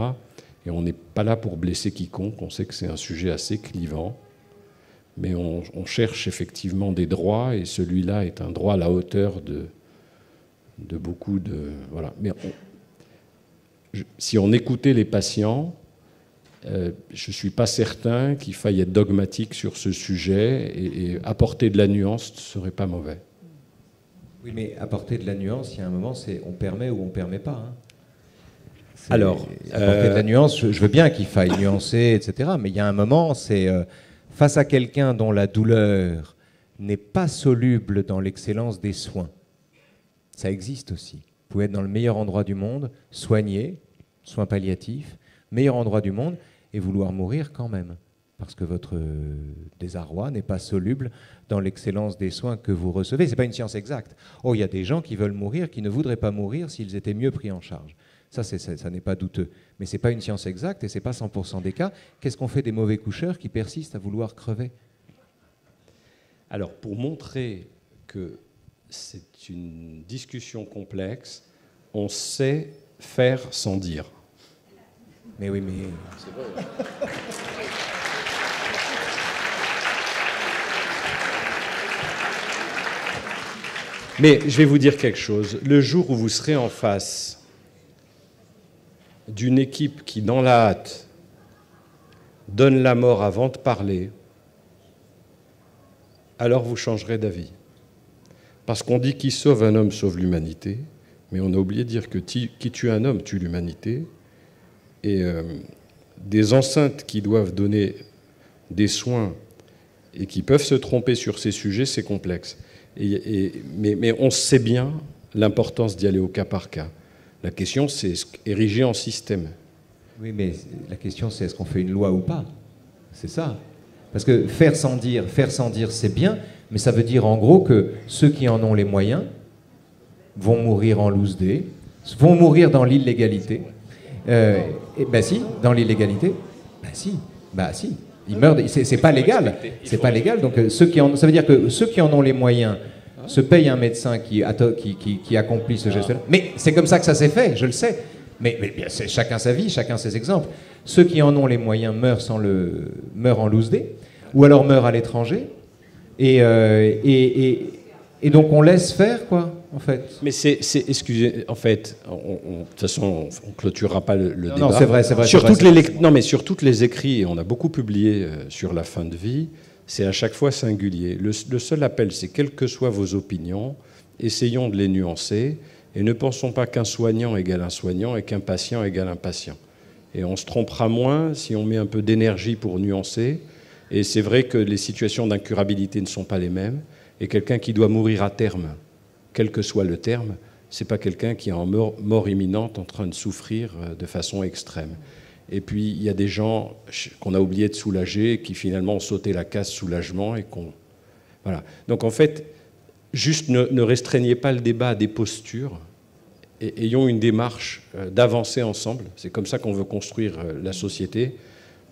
Speaker 3: Et on n'est pas là pour blesser quiconque, on sait que c'est un sujet assez clivant, mais on cherche effectivement des droits, et celui-là est un droit à la hauteur de beaucoup de... Voilà. Mais si on écoutait les patients, je ne suis pas certain qu'il faille être dogmatique sur ce sujet, et apporter de la nuance ne serait pas mauvais.
Speaker 5: Oui, mais apporter de la nuance, il y a un moment, c'est on permet ou on ne permet pas. Hein.
Speaker 3: Alors,
Speaker 5: apporter de la nuance, je veux bien qu'il faille nuancer, etc. Mais il y a un moment, c'est face à quelqu'un dont la douleur n'est pas soluble dans l'excellence des soins. Ça existe aussi. Vous pouvez être dans le meilleur endroit du monde, soigner, soins palliatifs, meilleur endroit du monde, et vouloir mourir quand même. parce que votre désarroi n'est pas soluble dans l'excellence des soins que vous recevez. Ce n'est pas une science exacte. Oh, il y a des gens qui veulent mourir, qui ne voudraient pas mourir s'ils étaient mieux pris en charge. Ça n'est pas douteux. Mais ce n'est pas une science exacte et ce n'est pas 100% des cas. Qu'est-ce qu'on fait des mauvais coucheurs qui persistent à vouloir crever?
Speaker 3: Alors, pour montrer que c'est une discussion complexe, on sait faire sans dire.
Speaker 5: Mais oui, mais...
Speaker 2: C'est vrai.
Speaker 3: Mais je vais vous dire quelque chose. Le jour où vous serez en face d'une équipe qui, dans la hâte, donne la mort avant de parler, alors vous changerez d'avis. Parce qu'on dit qui sauve un homme sauve l'humanité, mais on a oublié de dire que qui tue un homme tue l'humanité. Et des enceintes qui doivent donner des soins et qui peuvent se tromper sur ces sujets, c'est complexe. Mais on sait bien l'importance d'y aller au cas par cas. La question, c'est ériger en système.
Speaker 5: Oui, mais la question, c'est est-ce qu'on fait une loi ou pas? C'est ça. Parce que faire sans dire, c'est bien, mais ça veut dire en gros que ceux qui en ont les moyens vont mourir en loose day, vont mourir dans l'illégalité. Ben si, dans l'illégalité. Ben si. Ils meurent. C'est pas légal. C'est pas légal. Donc ça veut dire que ceux qui en ont les moyens se payent un médecin qui accomplit ce geste-là. Mais c'est comme ça que ça s'est fait, je le sais. Mais bien, c'est chacun sa vie, chacun ses exemples. Ceux qui en ont les moyens meurent en loose day, ou alors meurent à l'étranger. Et donc on laisse faire, quoi, en fait.
Speaker 3: Mais excusez, en fait, de toute façon, on ne clôturera pas le débat.
Speaker 5: Non, c'est vrai.
Speaker 3: Non, mais sur toutes les écrits, et on a beaucoup publié sur la fin de vie, c'est à chaque fois singulier. Le seul appel, c'est quelles que soient vos opinions, essayons de les nuancer, et ne pensons pas qu'un soignant égale un soignant et qu'un patient égale un patient. Et on se trompera moins si on met un peu d'énergie pour nuancer. Et c'est vrai que les situations d'incurabilité ne sont pas les mêmes. Et quelqu'un qui doit mourir à terme, quel que soit le terme, c'est pas quelqu'un qui est en mort imminente en train de souffrir de façon extrême. Et puis, il y a des gens qu'on a oublié de soulager, qui finalement ont sauté la case soulagement et qu'on... Voilà. Donc en fait, juste ne restreignez pas le débat à des postures, et ayons une démarche d'avancer ensemble. C'est comme ça qu'on veut construire la société.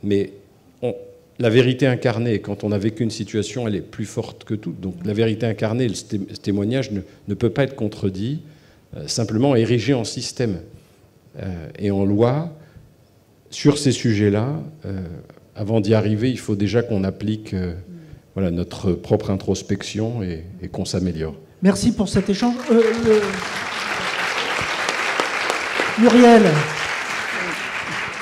Speaker 3: Mais la vérité incarnée, quand on a vécu une situation, elle est plus forte que tout. Donc la vérité incarnée, ce témoignage ne peut pas être contredit, simplement érigé en système et en loi. Sur ces sujets-là, avant d'y arriver, il faut déjà qu'on applique notre propre introspection et qu'on s'améliore.
Speaker 1: Merci pour cet échange. Muriel,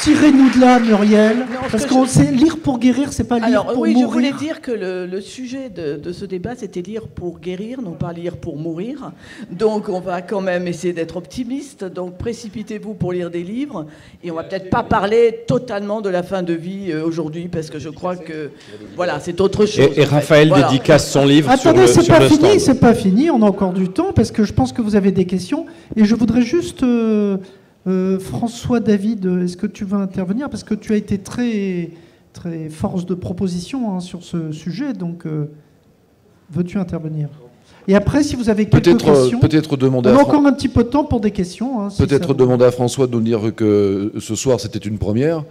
Speaker 1: tirez-nous de là, Muriel, parce qu'on sait lire pour guérir, c'est pas lire pour mourir.
Speaker 4: Oui, je voulais dire que le sujet de ce débat, c'était lire pour guérir, non pas lire pour mourir. Donc, on va quand même essayer d'être optimiste. Donc, précipitez-vous pour lire des livres. Et on va peut-être pas parler totalement de la fin de vie aujourd'hui, parce que je crois que, voilà, c'est autre chose.
Speaker 3: Et Raphaël dédicace son livre sur le stand.
Speaker 1: Attendez, c'est pas fini, on a encore du temps, parce que je pense que vous avez des questions. Et je voudrais juste... François David, est-ce que tu veux intervenir? Parce que tu as été très, très force de proposition sur ce sujet, donc veux-tu intervenir? Et après, si vous avez quelques questions,
Speaker 2: peut-être demander
Speaker 1: on a encore un petit peu de temps pour des questions.
Speaker 2: Peut-être demander à François de nous dire que ce soir c'était une première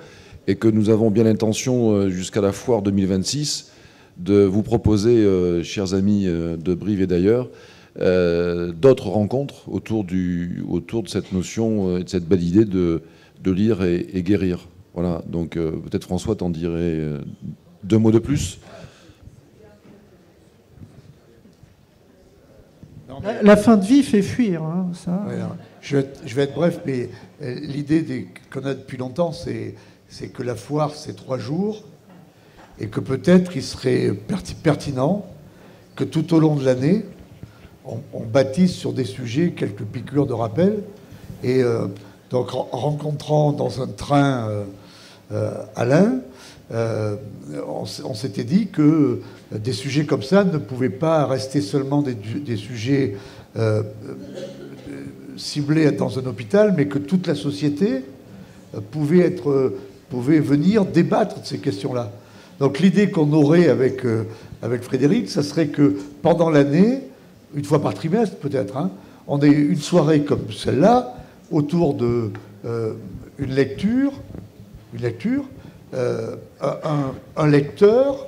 Speaker 2: et que nous avons bien l'intention jusqu'à la foire 2026 de vous proposer, chers amis de Brive et d'ailleurs, d'autres rencontres autour de cette notion et de cette belle idée de lire et guérir. Voilà, donc peut-être François t'en dirait 2 mots de plus.
Speaker 1: La fin de vie fait fuir. Ça.
Speaker 6: Ouais, je vais être bref, mais l'idée qu'on a depuis longtemps, c'est que la foire, c'est 3 jours, et que peut-être il serait pertinent que tout au long de l'année, on bâtisse sur des sujets quelques piqûres de rappel. Et donc, en rencontrant dans un train Alain, on s'était dit que des sujets comme ça ne pouvaient pas rester seulement des sujets ciblés dans un hôpital, mais que toute la société pouvait venir débattre de ces questions-là. Donc l'idée qu'on aurait avec Frédéric, ça serait que pendant l'année, une fois par trimestre peut-être, hein, on ait une soirée comme celle-là, autour de une lecture, un lecteur,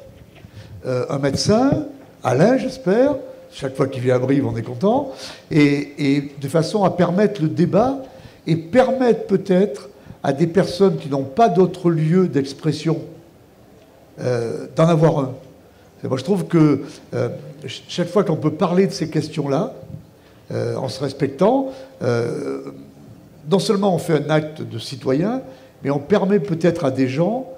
Speaker 6: un médecin, Alain j'espère, chaque fois qu'il vient à Brive on est content, et de façon à permettre le débat et permettre peut-être à des personnes qui n'ont pas d'autre lieu d'expression d'en avoir un. Et moi je trouve que chaque fois qu'on peut parler de ces questions-là, en se respectant, non seulement on fait un acte de citoyen, mais on permet peut-être à des gens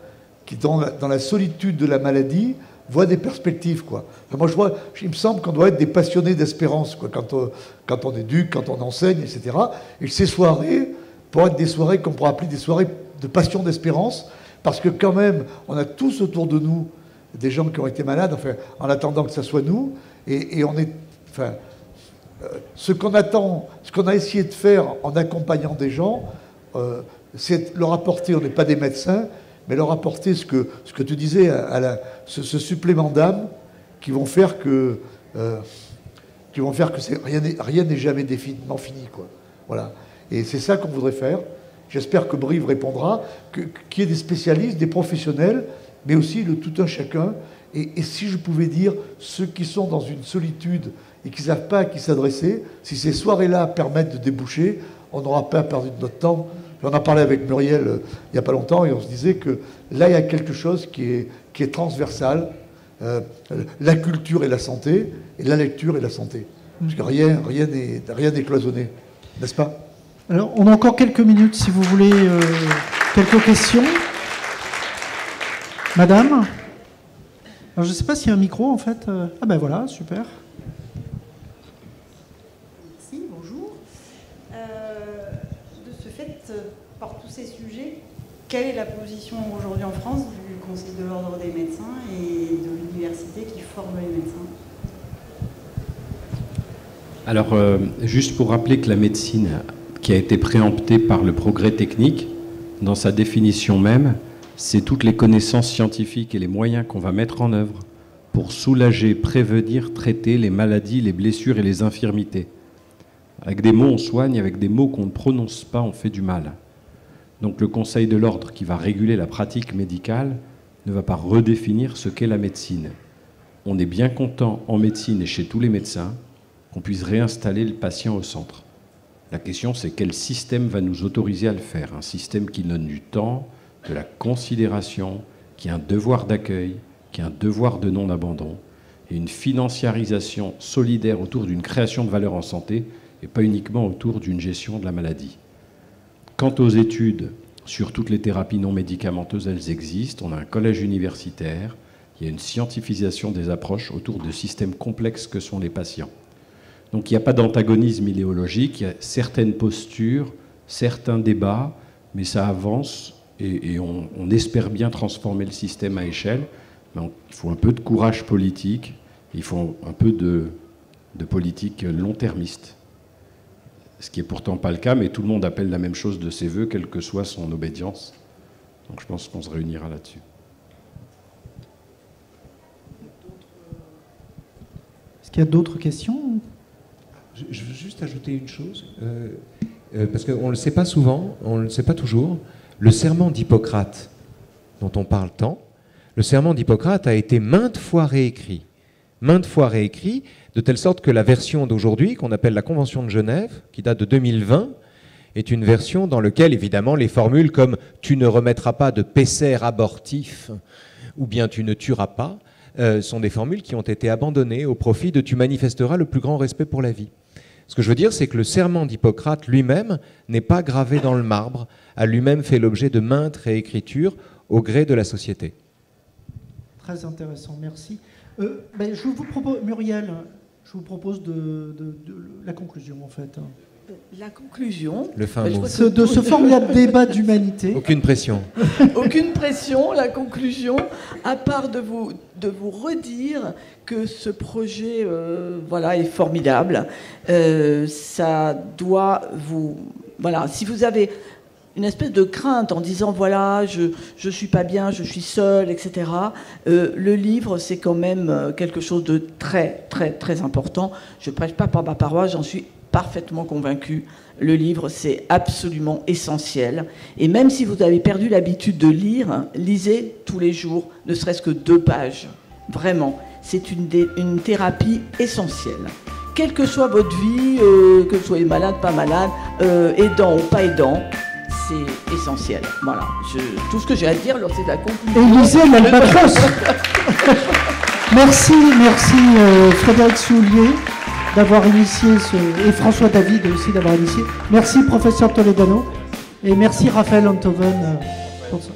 Speaker 6: qui, dans la solitude de la maladie, voient des perspectives, quoi. Enfin, moi, je vois, il me semble qu'on doit être des passionnés d'espérance, quoi, quand on éduque, quand on enseigne, etc. Et ces soirées, pour être des soirées qu'on pourrait appeler des soirées de passion d'espérance, parce que quand même, on a tous autour de nous des gens qui ont été malades, enfin, en attendant que ça soit nous, et on est... Enfin, ce qu'on attend, ce qu'on a essayé de faire en accompagnant des gens, c'est leur apporter, on n'est pas des médecins, mais leur apporter ce que tu disais, ce supplément d'âme qui vont faire que rien n'est jamais définitivement fini, quoi. Voilà. Et c'est ça qu'on voudrait faire. J'espère que Brive répondra, qu'il y ait des spécialistes, des professionnels, mais aussi le tout un chacun. Et si je pouvais dire, ceux qui sont dans une solitude et qui ne savent pas à qui s'adresser, si ces soirées-là permettent de déboucher, on n'aura pas perdu de notre temps. On a parlé avec Muriel il n'y a pas longtemps et on se disait que là, il y a quelque chose qui est transversal. La culture et la santé, et la lecture et la santé. Parce que rien n'est cloisonné, n'est-ce pas?
Speaker 1: Alors, on a encore quelques minutes, si vous voulez, quelques questions. Madame? Alors, je ne sais pas s'il y a un micro, en fait. Ah ben voilà, super.
Speaker 7: Merci, bonjour. De ce fait, par tous ces sujets, quelle est la position aujourd'hui en France du Conseil de l'Ordre des médecins et de l'université qui forme les médecins?
Speaker 3: Alors, juste pour rappeler que la médecine, qui a été préemptée par le progrès technique, dans sa définition même, c'est toutes les connaissances scientifiques et les moyens qu'on va mettre en œuvre pour soulager, prévenir, traiter les maladies, les blessures et les infirmités. Avec des mots, on soigne, avec des mots qu'on ne prononce pas, on fait du mal. Donc le Conseil de l'Ordre, qui va réguler la pratique médicale, ne va pas redéfinir ce qu'est la médecine. On est bien content en médecine et chez tous les médecins qu'on puisse réinstaller le patient au centre. La question, c'est quel système va nous autoriser à le faire? Un système qui donne du temps, de la considération, qui a un devoir d'accueil, qui a un devoir de non-abandon, et une financiarisation solidaire autour d'une création de valeur en santé, et pas uniquement autour d'une gestion de la maladie. Quant aux études sur toutes les thérapies non médicamenteuses, elles existent. On a un collège universitaire, il y a une scientifisation des approches autour de systèmes complexes que sont les patients. Donc il n'y a pas d'antagonisme idéologique, il y a certaines postures, certains débats, mais ça avance et on espère bien transformer le système à échelle. Mais il faut un peu de courage politique, il faut un peu de politique long-termiste. Ce qui n'est pourtant pas le cas, mais tout le monde appelle la même chose de ses voeux, quelle que soit son obédience. Donc je pense qu'on se réunira là-dessus.
Speaker 1: Est-ce qu'il y a d'autres questions?
Speaker 5: Je veux juste ajouter une chose, parce qu'on ne le sait pas souvent, on ne le sait pas toujours. Le serment d'Hippocrate, dont on parle tant, le serment d'Hippocrate a été maintes fois réécrit, de telle sorte que la version d'aujourd'hui, qu'on appelle la Convention de Genève, qui date de 2020, est une version dans laquelle, évidemment, les formules comme « tu ne remettras pas de pécer abortif » ou bien « tu ne tueras pas » sont des formules qui ont été abandonnées au profit de « tu manifesteras le plus grand respect pour la vie ». Ce que je veux dire, c'est que le serment d'Hippocrate lui-même n'est pas gravé dans le marbre, a lui-même fait l'objet de maintes réécritures au gré de la société.
Speaker 1: Très intéressant, merci. Je vous propose, Muriel, je vous propose de la conclusion, en fait.
Speaker 4: La conclusion
Speaker 5: le fin mot.
Speaker 1: De ce formidable débat d'humanité.
Speaker 5: Aucune pression.
Speaker 4: Aucune pression. La conclusion, à part de vous redire que ce projet est formidable. Ça doit vous... Voilà, si vous avez une espèce de crainte en disant voilà, je suis pas bien, je suis seule, etc. Le livre, c'est quand même quelque chose de très, très, très important. Je prêche pas par ma paroisse, j'en suis parfaitement convaincue. Le livre, c'est absolument essentiel. Et même si vous avez perdu l'habitude de lire, lisez tous les jours, ne serait-ce que 2 pages. Vraiment, c'est une thérapie essentielle. Quelle que soit votre vie, que vous soyez malade, pas malade, aidant ou pas aidant, c'est essentiel. Voilà. Tout ce que j'ai à dire, c'est la conclusion.
Speaker 1: Et lisez l'Albatros. Merci Frédéric Soulier d'avoir initié et François David aussi d'avoir initié. Merci professeur Toledano et merci Raphaël Enthoven pour ça.